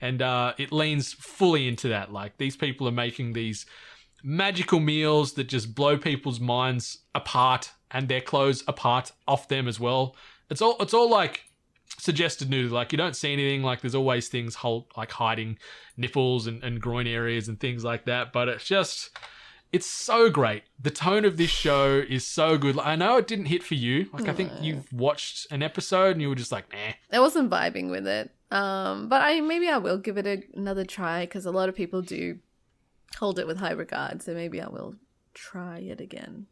And it leans fully into that. Like, these people are making these magical meals that just blow people's minds apart and their clothes apart off them as well. It's all like suggested nudity. Like, you don't see anything. Like, there's always things like hiding nipples and groin areas and things like that. But it's so great. The tone of this show is so good. I know it didn't hit for you. Like, I think you've watched an episode and you were just like, nah. I wasn't vibing with it. But maybe I will give it another try, because a lot of people do hold it with high regard, so maybe I will try it again.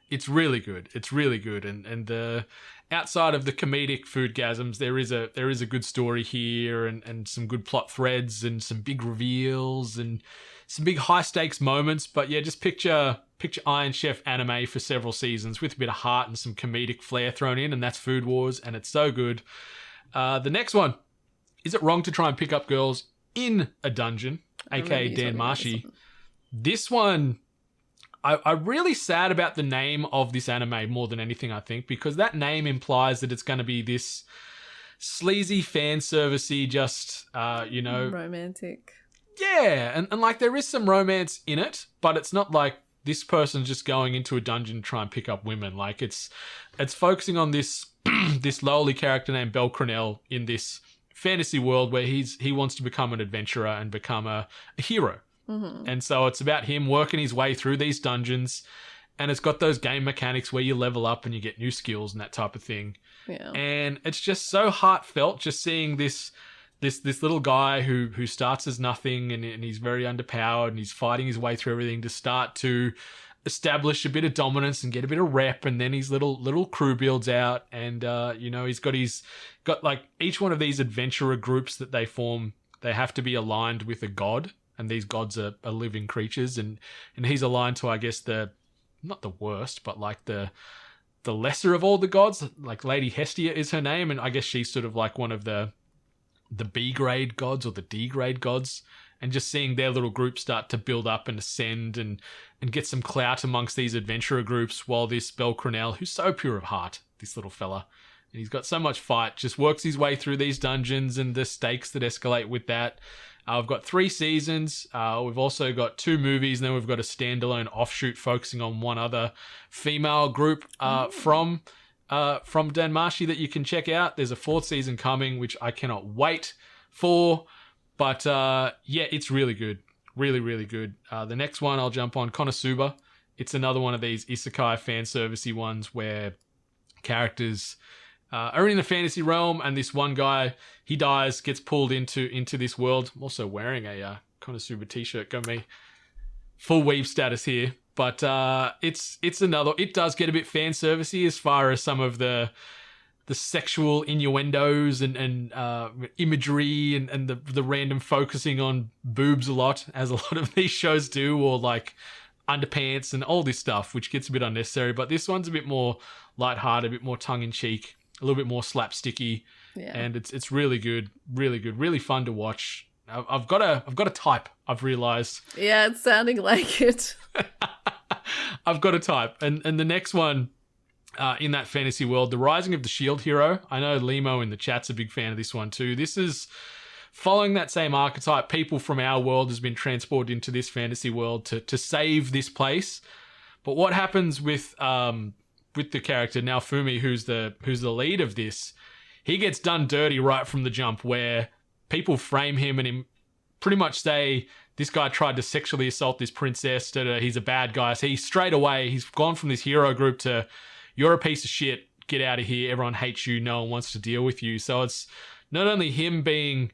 It's really good. It's really good. And the outside of the comedic foodgasms, there is a good story here and some good plot threads and some big reveals and some big high stakes moments. But yeah, just picture Iron Chef anime for several seasons with a bit of heart and some comedic flair thrown in, and that's Food Wars, and it's so good. The next one, is it wrong to try and pick up girls in a dungeon? aka Dan Marshy. This one, I'm really sad about the name of this anime more than anything, I think, because that name implies that it's going to be this sleazy, fan servicey, just, romantic. Yeah, and like there is some romance in it, but it's not like this person's just going into a dungeon to try and pick up women. Like it's focusing on this this lowly character named Belcronel in this fantasy world where he wants to become an adventurer and become a hero. Mm-hmm. And so it's about him working his way through these dungeons, and it's got those game mechanics where you level up and you get new skills and that type of thing. Yeah. And it's just so heartfelt just seeing this little guy who starts as nothing and he's very underpowered and he's fighting his way through everything to start to establish a bit of dominance and get a bit of rep, and then his little crew builds out, and he's got like each one of these adventurer groups that they form, they have to be aligned with a god, and these gods are living creatures, and he's aligned to, I guess, not the worst, but like the lesser of all the gods. Like Lady Hestia is her name, and I guess she's sort of like one of the B grade gods or the D grade gods. And just seeing their little group start to build up and ascend and get some clout amongst these adventurer groups, while this Belcronel, who's so pure of heart, this little fella, and he's got so much fight, just works his way through these dungeons and the stakes that escalate with that. We've got 3 seasons. We've also got 2 movies, and then we've got a standalone offshoot focusing on one other female group from Dan Marshy that you can check out. There's a 4th season coming, which I cannot wait for. But it's really good. Really, really good. The next one I'll jump on, Konosuba. It's another one of these isekai fan servicey ones where characters are in the fantasy realm, and this one guy, he dies, gets pulled into this world. I'm also wearing a Konosuba t-shirt. Got me. Full weave status here. But it does get a bit fan servicey as far as some of the sexual innuendos and imagery and the random focusing on boobs a lot, as a lot of these shows do, or like underpants and all this stuff, which gets a bit unnecessary. But this one's a bit more lighthearted, a bit more tongue-in-cheek, a little bit more slapsticky, and it's really good, really fun to watch. I've got a type, I've realised. Yeah, it's sounding like it. I've got a type. And the next one, in that fantasy world, The Rising of the Shield Hero. I know Limo in the chat's a big fan of this one too. This is following that same archetype. People from our world has been transported into this fantasy world to save this place. But what happens with the character Naofumi, who's the lead of this, he gets done dirty right from the jump, where people frame him and pretty much say this guy tried to sexually assault this princess, that he's a bad guy. So he's gone from this hero group to, you're a piece of shit, get out of here, everyone hates you, no one wants to deal with you. So it's not only him being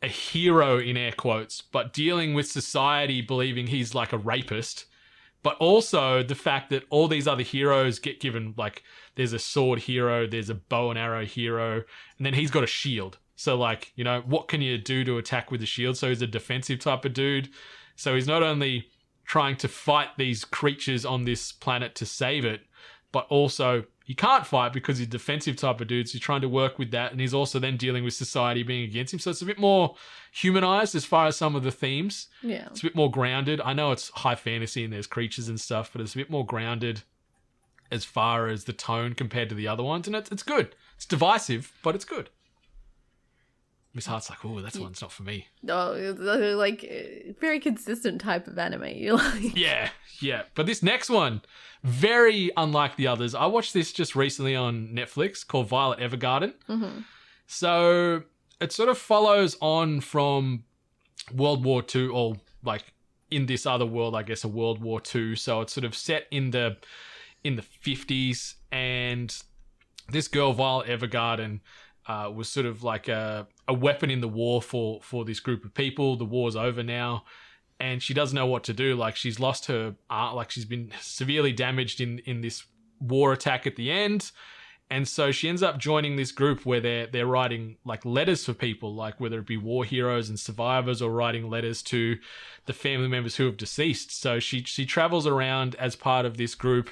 a hero in air quotes, but dealing with society believing he's like a rapist, but also the fact that all these other heroes get given, like, there's a sword hero, there's a bow and arrow hero, and then he's got a shield. So, like, you know, what can you do to attack with a shield? So he's a defensive type of dude. So he's not only trying to fight these creatures on this planet to save it, but also he can't fight because he's a defensive type of dude. So he's trying to work with that. And he's also then dealing with society being against him. So it's a bit more humanized as far as some of the themes. Yeah. It's a bit more grounded. I know it's high fantasy and there's creatures and stuff, but it's a bit more grounded as far as the tone compared to the other ones. And it's good. It's divisive, but it's good. Miss Hart's like, oh, that's one's not for me. Oh, like, very consistent type of anime. You like? Yeah. But this next one, very unlike the others. I watched this just recently on Netflix called Violet Evergarden. Mm-hmm. So it sort of follows on from World War II, or like in this other world, I guess, a World War II. So it's sort of set in the 50s, and this girl, Violet Evergarden, was sort of like a weapon in the war for this group of people. The war's over now, and she doesn't know what to do. Like, she's lost her art, like she's been severely damaged in this war attack at the end. And so she ends up joining this group where they're writing like letters for people, like whether it be war heroes and survivors, or writing letters to the family members who have deceased. So she travels around as part of this group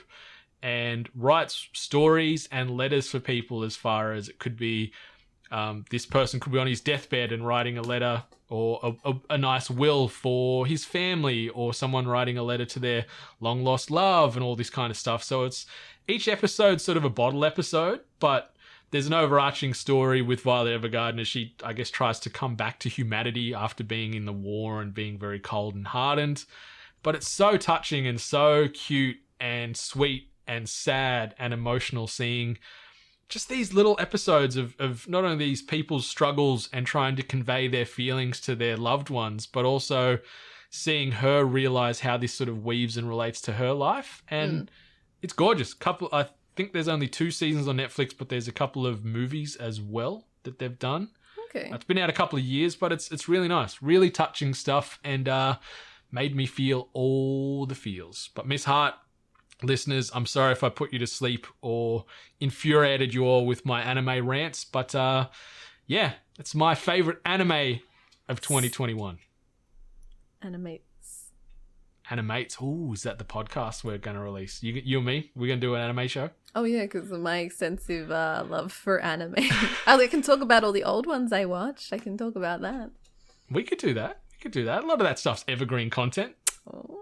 and writes stories and letters for people, as far as it could be this person could be on his deathbed and writing a letter, or a nice will for his family, or someone writing a letter to their long lost love, and all this kind of stuff. So it's each episode sort of a bottle episode, but there's an overarching story with Violet Evergarden as she, I guess, tries to come back to humanity after being in the war and being very cold and hardened. But it's so touching and so cute and sweet and sad and emotional, seeing just these little episodes of not only these people's struggles and trying to convey their feelings to their loved ones, but also seeing her realize how this sort of weaves and relates to her life. And it's gorgeous. I think there's only 2 seasons on Netflix, but there's a couple of movies as well that they've done. Okay. It's been out a couple of years, but it's really nice. Really touching stuff, and made me feel all the feels. But Miss Hart, listeners, I'm sorry if I put you to sleep or infuriated you all with my anime rants, but yeah, it's my favorite anime of 2021. Animates. Ooh, is that the podcast we're going to release? You and me? We're going to do an anime show? Oh, yeah, because of my extensive love for anime. I can talk about all the old ones I watched. I can talk about that. We could do that. A lot of that stuff's evergreen content. Oh.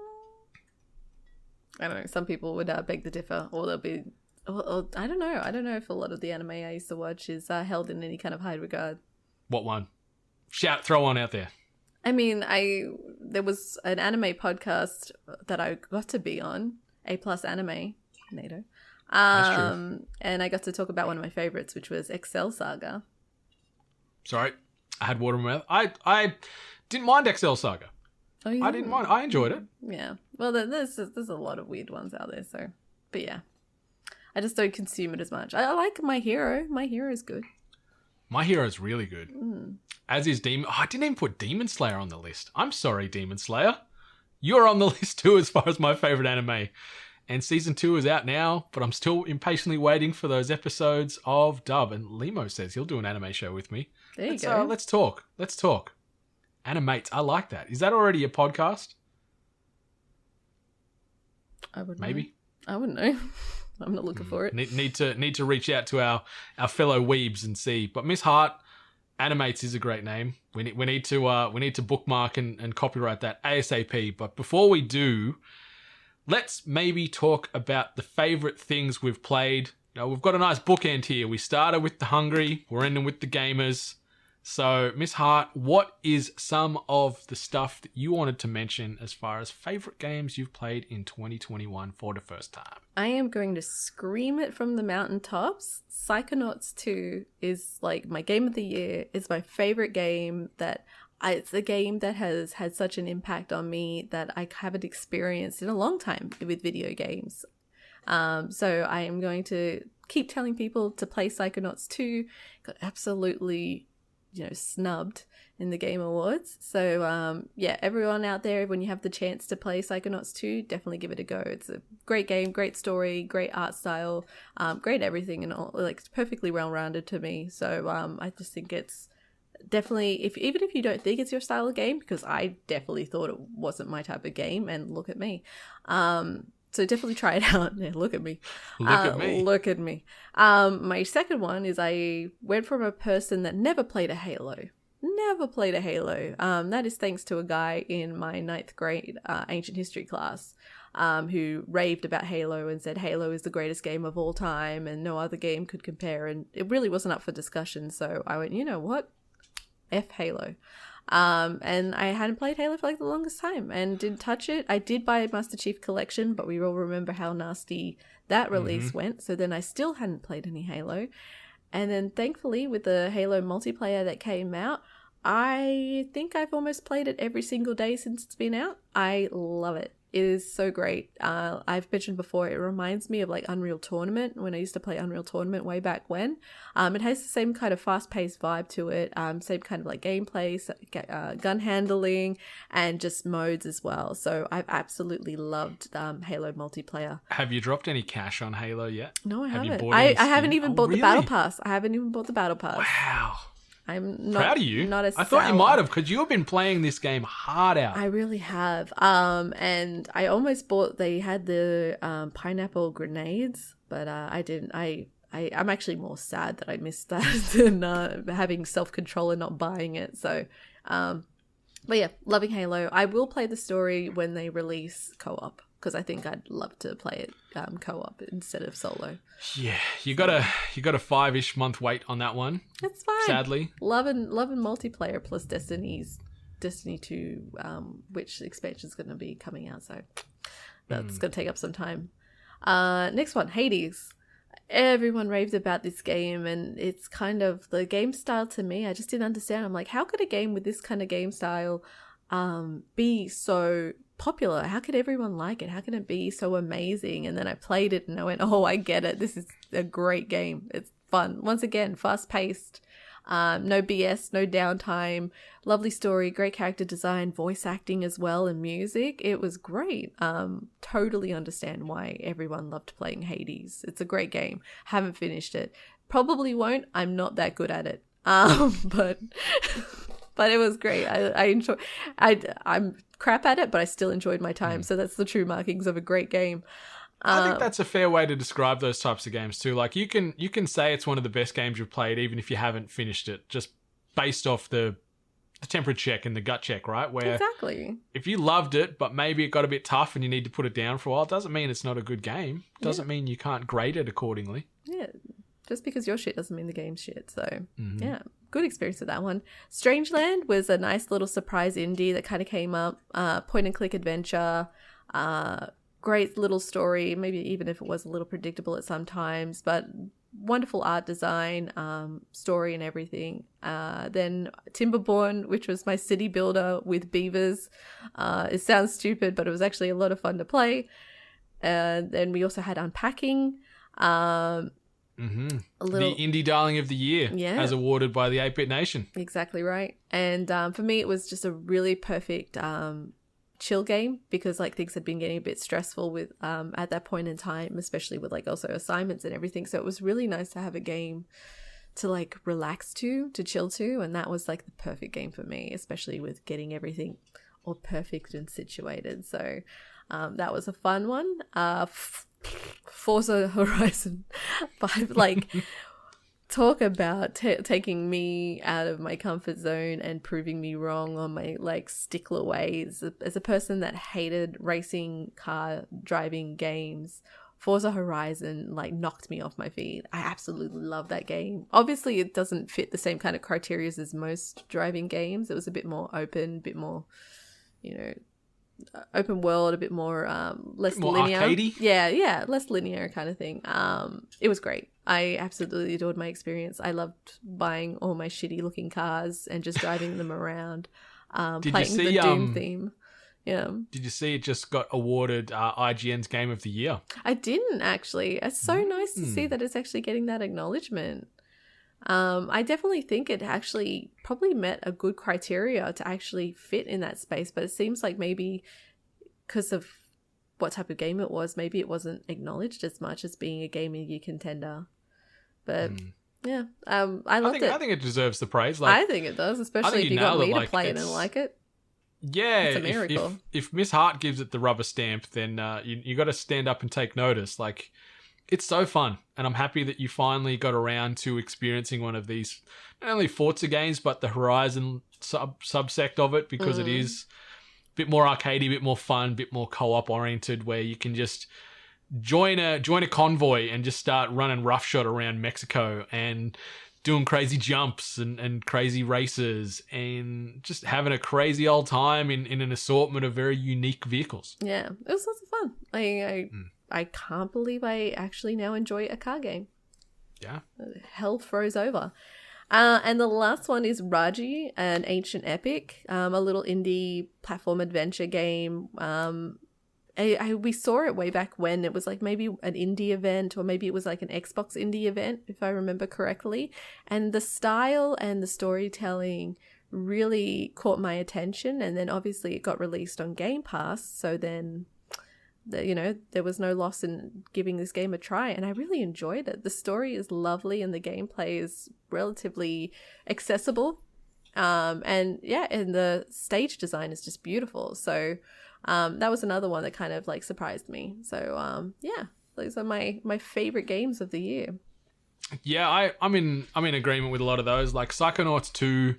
I don't know. Some people would beg to differ, or they'll be. Or, I don't know. I don't know if a lot of the anime I used to watch is held in any kind of high regard. What one? Throw one out there. I mean, there was an anime podcast that I got to be on, A+ Anime, NATO. That's true. And I got to talk about one of my favorites, which was Excel Saga. Sorry, I had water in my mouth. I didn't mind Excel Saga. Oh, yeah. I didn't mind. I enjoyed it. Yeah. Well, there's a lot of weird ones out there. So, but yeah, I just don't consume it as much. I like My Hero. My Hero is good. My Hero is really good. As is Demon. Oh, I didn't even put Demon Slayer on the list. I'm sorry, Demon Slayer. You're on the list too, as far as my favorite anime. And season 2 is out now, but I'm still impatiently waiting for those episodes of dub. And Limo says he'll do an anime show with me. There you go. Let's talk. Animates. I like that. Is that already a podcast? I wouldn't Maybe. know. I wouldn't know. I'm not looking for it. Need to reach out to our fellow weebs and see. But Miss Hart, Animates is a great name. We need to bookmark and copyright that ASAP. But before we do, let's maybe talk about the favorite things we've played. We've got a nice bookend here. We started with the hungry. We're ending with the gamers. So, Miss Hart, what is some of the stuff that you wanted to mention as far as favourite games you've played in 2021 for the first time? I am going to scream it from the mountaintops. Psychonauts 2 is like my game of the year. It's my favourite game it's a game that has had such an impact on me that I haven't experienced in a long time with video games. So I am going to keep telling people to play Psychonauts 2. Got absolutely, snubbed in the Game Awards. So everyone out there, when you have the chance to play Psychonauts 2, definitely give it a go. It's a great game, great story, great art style, great everything, and all, like, it's perfectly well-rounded to me. So I just think it's definitely, even if you don't think it's your style of game, because I definitely thought it wasn't my type of game, and look at me. So definitely try it out. Yeah, look at me. Look at me. My second one is I went from a person that never played a Halo. That is thanks to a guy in my 9th grade ancient history class who raved about Halo and said Halo is the greatest game of all time and no other game could compare. And it really wasn't up for discussion. So I went, you know what? F Halo. And I hadn't played Halo for like the longest time and didn't touch it. I did buy a Master Chief Collection, but we all remember how nasty that release went. So then I still hadn't played any Halo. And then thankfully with the Halo multiplayer that came out, I think I've almost played it every single day since it's been out. I love it. It is so great. I've mentioned before, it reminds me of like Unreal Tournament when I used to play Unreal Tournament way back when. It has the same kind of fast-paced vibe to it, same kind of like gameplay, gun handling, and just modes as well. So I've absolutely loved Halo multiplayer. Have you dropped any cash on Halo yet? No, I Have you haven't. bought any I haven't Steam? even Oh, bought the really? Battle Pass. I haven't even bought the Battle Pass. Wow. I'm not Proud of you. Not as I thought you sour. might have, because you have been playing this game hard out. I really have. And I almost bought, they had the pineapple grenades, but I didn't. I'm actually more sad that I missed that than having self-control and not buying it. So, but yeah, loving Halo. I will play the story when they release co-op, because I think I'd love to play it co-op instead of solo. Yeah, you got a 5-ish month wait on that one. That's fine. Sadly. Loving multiplayer plus Destiny 2, which expansion is going to be coming out, so that's going to take up some time. Next one, Hades. Everyone raved about this game, and it's kind of the game style to me. I just didn't understand. I'm like, how could a game with this kind of game style be so popular? How could everyone like it? How can it be so amazing? And then I played it and I went, oh, I get it. This is a great game. It's fun. Once again, fast paced, no BS, no downtime, lovely story, great character design, voice acting as well, and music. It was great. Totally understand why everyone loved playing Hades. It's a great game. Haven't finished it. Probably won't. I'm not that good at it. But it was great. I enjoy. I'm crap at it, but I still enjoyed my time. So that's the true markings of a great game. I think that's a fair way to describe those types of games too. Like you can say it's one of the best games you've played, even if you haven't finished it, just based off the temperate check and the gut check, right? Where Exactly. if you loved it, but maybe it got a bit tough and you need to put it down for a while, it doesn't mean it's not a good game. It doesn't mean you can't grade it accordingly. Yeah. Just because your shit doesn't mean the game's shit. So, yeah, good experience with that one. Strangeland was a nice little surprise indie that kind of came up. Point-and-click adventure. Great little story, maybe even if it was a little predictable at some times, but wonderful art design, story and everything. Then Timberborn, which was my city builder with beavers. It sounds stupid, but it was actually a lot of fun to play. Then we also had Unpacking. The indie darling of the year, as awarded by the 8-Bit Nation. Exactly right. And for me, it was just a really perfect chill game, because like things had been getting a bit stressful with at that point in time, especially with like also assignments and everything. So it was really nice to have a game to like relax to chill to, and that was like the perfect game for me, especially with getting everything all perfect and situated. So that was a fun one. Forza Horizon 5, like talk about taking me out of my comfort zone and proving me wrong on my like stickler ways. As a person that hated racing car driving games Forza Horizon like knocked me off my feet. I absolutely love that game. Obviously, it doesn't fit the same kind of criteria as most driving games. It was a bit more open, a bit more, you know, open world, a bit more less more linear. arcadey? Yeah, less linear kind of thing. It was great. I absolutely adored my experience. I loved buying all my shitty looking cars and just driving them around. Playing the Doom theme. Yeah. Did you see it just got awarded IGN's Game of the Year? I didn't actually. It's so nice to see that it's actually getting that acknowledgement. I definitely think it actually probably met a good criteria to actually fit in that space, but it seems like maybe because of what type of game it was, maybe it wasn't acknowledged as much as being a Game of the Year contender. But yeah, I loved it. I think it deserves the praise. I think it does, especially if you got me to play it and like it. Yeah, it's a miracle. If Miss Hart gives it the rubber stamp, then you got to stand up and take notice. Like, it's so fun, and I'm happy that you finally got around to experiencing one of these, not only Forza games, but the Horizon subsect of it, because it is a bit more arcadey, a bit more fun, a bit more co-op oriented, where you can just join a convoy and just start running roughshod around Mexico and doing crazy jumps and crazy races and just having a crazy old time in an assortment of very unique vehicles. Yeah, it was lots of fun. I can't believe I actually now enjoy a car game. Yeah. Hell froze over. And the last one is Raji, an ancient epic, a little indie platform adventure game. We saw it way back when. It was like maybe an indie event, or maybe it was like an Xbox indie event, if I remember correctly. And the style and the storytelling really caught my attention. And then obviously it got released on Game Pass. So then, there was no loss in giving this game a try. And I really enjoyed it. The story is lovely and the gameplay is relatively accessible. And the stage design is just beautiful. So that was another one that kind of like surprised me. So those are my favorite games of the year. Yeah, I'm in agreement with a lot of those. Like Psychonauts 2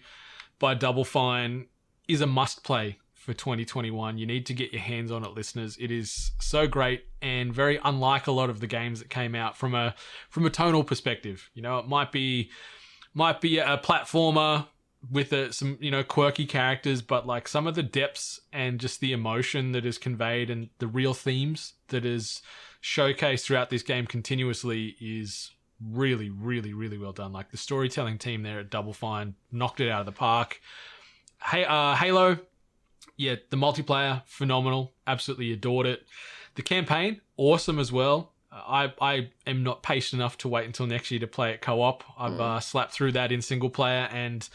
by Double Fine is a must play for 2021. You need to get your hands on it, listeners. It is so great and very unlike a lot of the games that came out from a tonal perspective. You know, it might be a platformer with some quirky characters, but like some of the depths and just the emotion that is conveyed and the real themes that is showcased throughout this game continuously is really, really, really well done. Like the storytelling team there at Double Fine knocked it out of the park. Halo, yeah, the multiplayer, phenomenal. Absolutely adored it. The campaign, awesome as well. I am not patient enough to wait until next year to play it co-op. I've slapped through that in single player and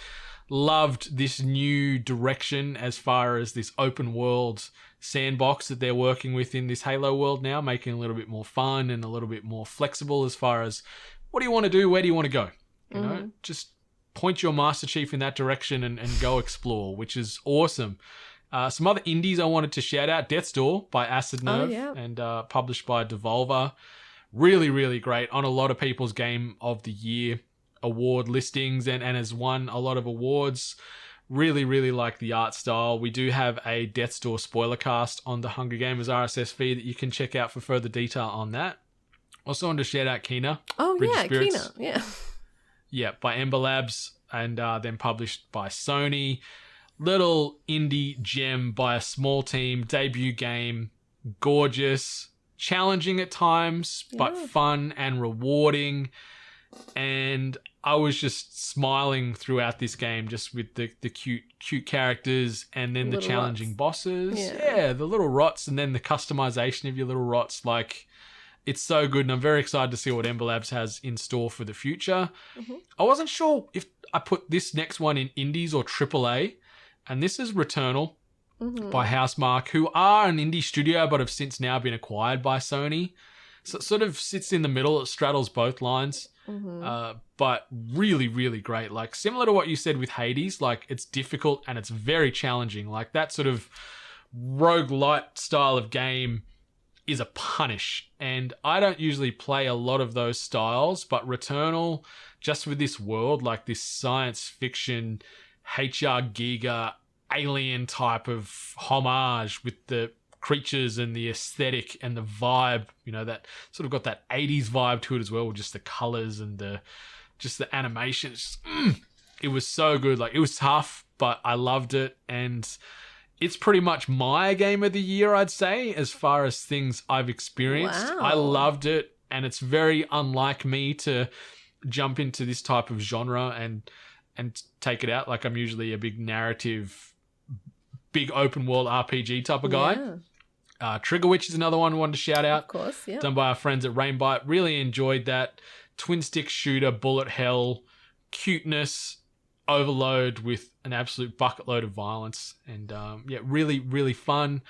loved this new direction as far as this open world sandbox that they're working with in this Halo world now, making it a little bit more fun and a little bit more flexible as far as what do you want to do, where do you want to go? You know, just point your Master Chief in that direction and go explore, which is awesome. Some other indies I wanted to shout out: Death's Door by Acid Nerve and published by Devolver. Really, really great. On a lot of people's Game of the Year award listings and has won a lot of awards. Really, really like the art style. We do have a Death's Door spoiler cast on the Hunger Gamers RSS feed that you can check out for further detail on that. Also wanted to shout out Kena. Oh, Bridge yeah, of Spirits. Kena. Yeah. Yeah, by Ember Labs and then published by Sony. Little indie gem by a small team, debut game, gorgeous, challenging at times, but fun and rewarding. And I was just smiling throughout this game, just with the cute characters and then the challenging bosses. Yeah, the little rots and then the customization of your little rots. Like, it's so good, and I'm very excited to see what Ember Labs has in store for the future. I wasn't sure if I put this next one in indies or AAA. And this is Returnal by Housemarque, who are an indie studio but have since now been acquired by Sony. So it sort of sits in the middle. It straddles both lines. But really, really great. Like, similar to what you said with Hades, like, it's difficult and it's very challenging. Like, that sort of roguelite style of game is a punish. And I don't usually play a lot of those styles, but Returnal, just with this world, like this science fiction HR Giga alien type of homage with the creatures and the aesthetic and the vibe, that sort of got that 80s vibe to it as well, with just the colors and the animation. It was so good. Like, it was tough, but I loved it, and it's pretty much my game of the year, I'd say, as far as things I've experienced. Wow. I loved it, and it's very unlike me to jump into this type of genre and take it out. Like, I'm usually a big narrative, big open world RPG type of guy. Yeah. Trigger Witch is another one I wanted to shout out. Of course, yeah. Done by our friends at Rainbite. Really enjoyed that. Twin stick shooter, bullet hell, cuteness, overload with an absolute bucket load of violence. And really, really fun.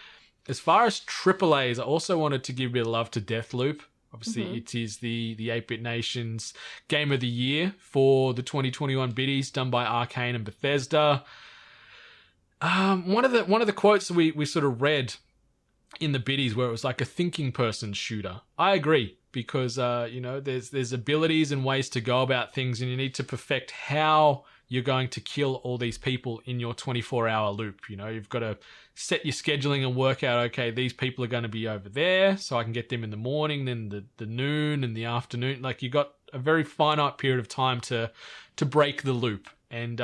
As far as AAAs, I also wanted to give a bit of love to Deathloop. Obviously, it is the 8-Bit Nation's Game of the Year for the 2021 biddies, done by Arcane and Bethesda. One of the quotes that we sort of read in the biddies, where it was like a thinking person shooter. I agree, because there's abilities and ways to go about things, and you need to perfect how you're going to kill all these people in your 24-hour loop. You've got to set your scheduling and work out, okay, these people are going to be over there, so I can get them in the morning, then the noon and the afternoon. Like, you got a very finite period of time to break the loop. And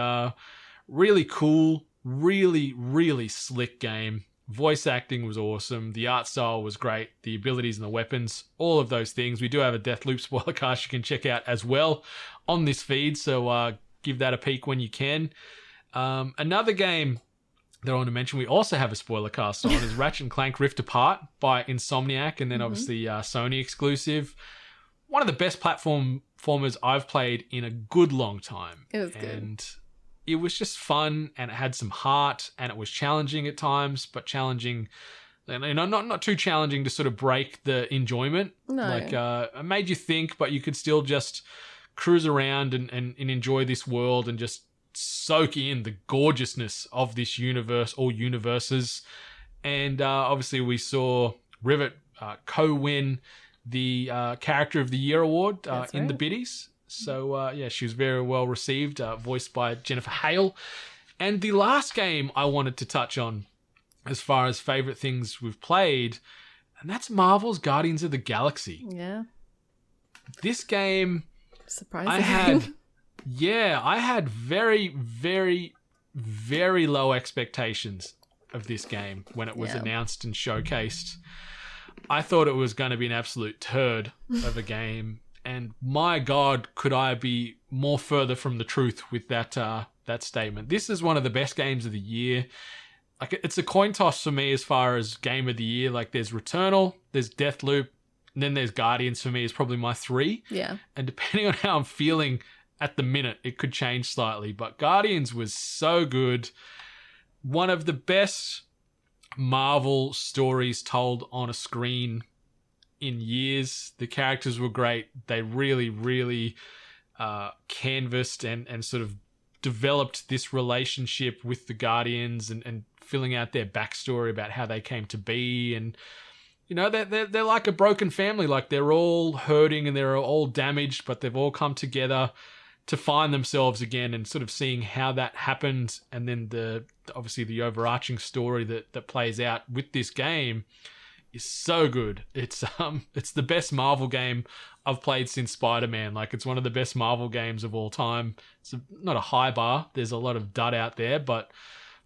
really cool, really, really slick game. Voice acting was awesome. The art style was great. The abilities and the weapons, all of those things. We do have a Deathloop spoiler cast you can check out as well on this feed, so give that a peek when you can. Another game that I want to mention we also have a spoiler cast on is Ratchet & Clank Rift Apart by Insomniac, and then obviously Sony exclusive. One of the best platformers I've played in a good long time. It was good. And it was just fun, and it had some heart, and it was challenging at times, but challenging, not too challenging to sort of break the enjoyment. No. Like, it made you think, but you could still just cruise around and enjoy this world and just soak in the gorgeousness of this universe or universes. And obviously we saw Rivet co-win the Character of the Year award in the biddies. So she was very well received, voiced by Jennifer Hale. And the last game I wanted to touch on as far as favorite things we've played, and that's Marvel's Guardians of the Galaxy. Yeah. This game, Surprising. I had very, very, very low expectations of this game when it was announced and showcased. I thought it was going to be an absolute turd of a game, and my God, could I be more further from the truth with that statement. This is one of the best games of the year. Like, it's a coin toss for me as far as game of the year. Like, there's Returnal, there's Deathloop, and then there's Guardians. For me is probably my 3. Yeah. And depending on how I'm feeling at the minute, it could change slightly. But Guardians was so good. One of the best Marvel stories told on a screen in years. The characters were great. They really, really canvassed and sort of developed this relationship with the Guardians and filling out their backstory about how they came to be. And they're like a broken family. Like, they're all hurting and they're all damaged, but they've all come together to find themselves again, and sort of seeing how that happened. And then obviously the overarching story that plays out with this game is so good. It's the best Marvel game I've played since Spider-Man. Like, it's one of the best Marvel games of all time. It's not a high bar. There's a lot of dud out there, but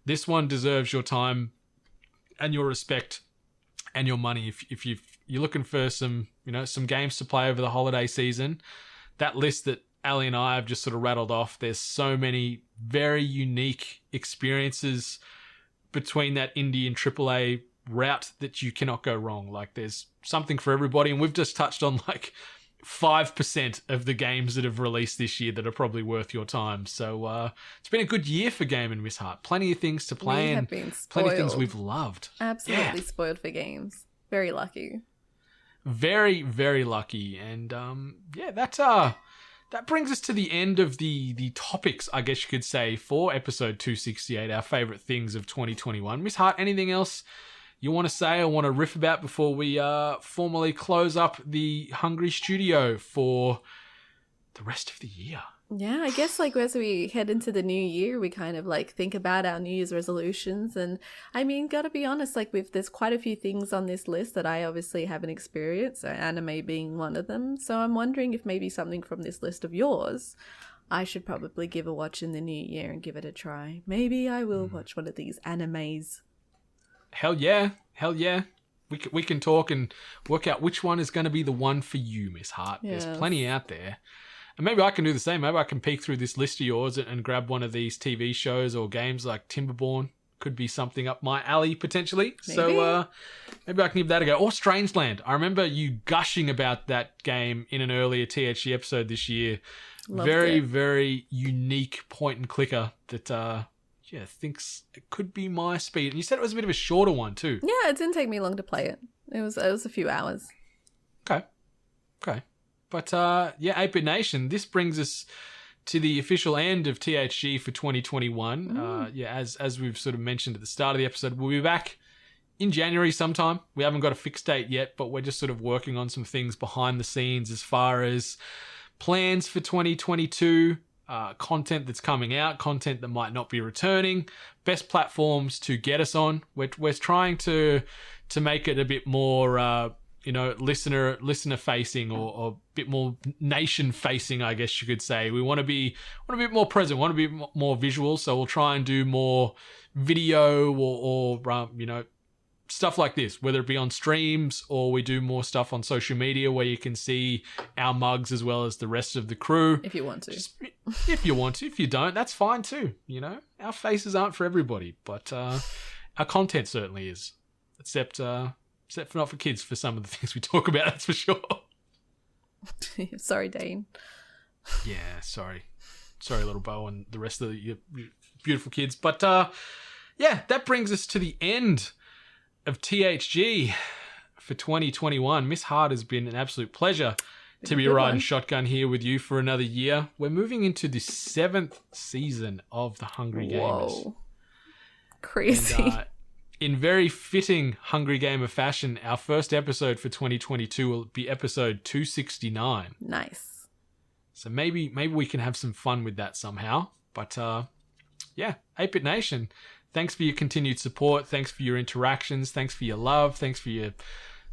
this one deserves your time and your respect and your money. If you're looking for some games to play over the holiday season, that list that Ali and I have just sort of rattled off, there's so many very unique experiences between that indie and AAA route that you cannot go wrong. Like, there's something for everybody, and we've just touched on like 5% of the games that have released this year that are probably worth your time. So it's been a good year for gaming, Miss Hart. Plenty of things to play, and plenty of things we've loved. Absolutely spoiled for games. Very lucky. Very, very lucky. And that brings us to the end of the topics, I guess you could say, for episode 268, our favourite things of 2021. Miss Hart, anything else you want to say or want to riff about before we formally close up the Hungry Studio for the rest of the year? Yeah, I guess like as we head into the new year, we kind of like think about our New Year's resolutions. And I mean, gotta be honest, like there's quite a few things on this list that I obviously haven't experienced, so anime being one of them. So I'm wondering if maybe something from this list of yours, I should probably give a watch in the new year and give it a try. Maybe I will watch one of these animes. Hell yeah. Hell yeah. We can talk and work out which one is going to be the one for you, Miss Hart. Yes. There's plenty out there. And maybe I can do the same. Maybe I can peek through this list of yours and grab one of these TV shows or games like Timberborn. Could be something up my alley, potentially. Maybe. So maybe I can give that a go. Or Strangeland. I remember you gushing about that game in an earlier THG episode this year. Loved very, it. very unique point and clicker that... thinks it could be my speed. And you said it was a bit of a shorter one too. Yeah, it didn't take me long to play it. It was a few hours. Okay. But 8-Bit Nation, this brings us to the official end of THG for 2021. As we've sort of mentioned at the start of the episode, we'll be back in January sometime. We haven't got a fixed date yet, but we're just sort of working on some things behind the scenes as far as plans for 2022. Content that's coming out, content that might not be returning, best platforms to get us on. We're trying to make it a bit more, listener facing or a bit more nation facing, I guess you could say. We want to be a bit more present, want to be more visual. So we'll try and do more video or stuff like this, whether it be on streams or we do more stuff on social media where you can see our mugs as well as the rest of the crew. If you want to. If you want to. If you don't, that's fine too. Our faces aren't for everybody, but our content certainly is. Except for not for kids for some of the things we talk about, that's for sure. Sorry, Dane. Yeah, sorry. Sorry, little Bo and the rest of your beautiful kids. But that brings us to the end of THG for 2021. Miss Hart, has been an absolute pleasure to be riding shotgun here with you for another year. We're moving into the 7th season of the Hungry Gamers. Whoa. Crazy. And, in very fitting Hungry Gamer fashion, our first episode for 2022 will be episode 269. Nice. So maybe we can have some fun with that somehow. But 8-Bit Nation, thanks for your continued support. Thanks for your interactions. Thanks for your love. Thanks for your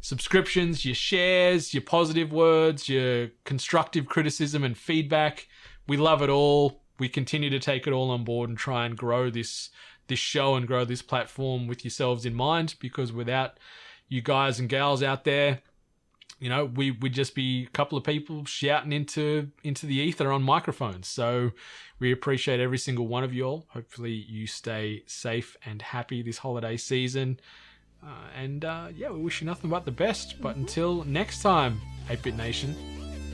subscriptions, your shares, your positive words, your constructive criticism and feedback. We love it all. We continue to take it all on board and try and grow this show and grow this platform with yourselves in mind, because without you guys and gals out there, we'd just be a couple of people shouting into the ether on microphones. So we appreciate every single one of you all. Hopefully you stay safe and happy this holiday season. We wish you nothing but the best. But until next time, 8-Bit Nation,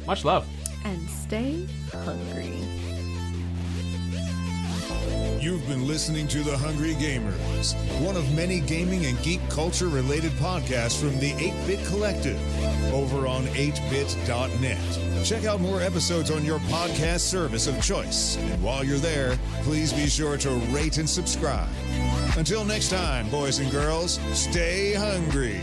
much love. And stay hungry. You've been listening to The Hungry Gamers, one of many gaming and geek culture related podcasts from the 8-Bit Collective over on 8bit.net. Check out more episodes on your podcast service of choice. And while you're there, please be sure to rate and subscribe. Until next time, boys and girls, stay hungry.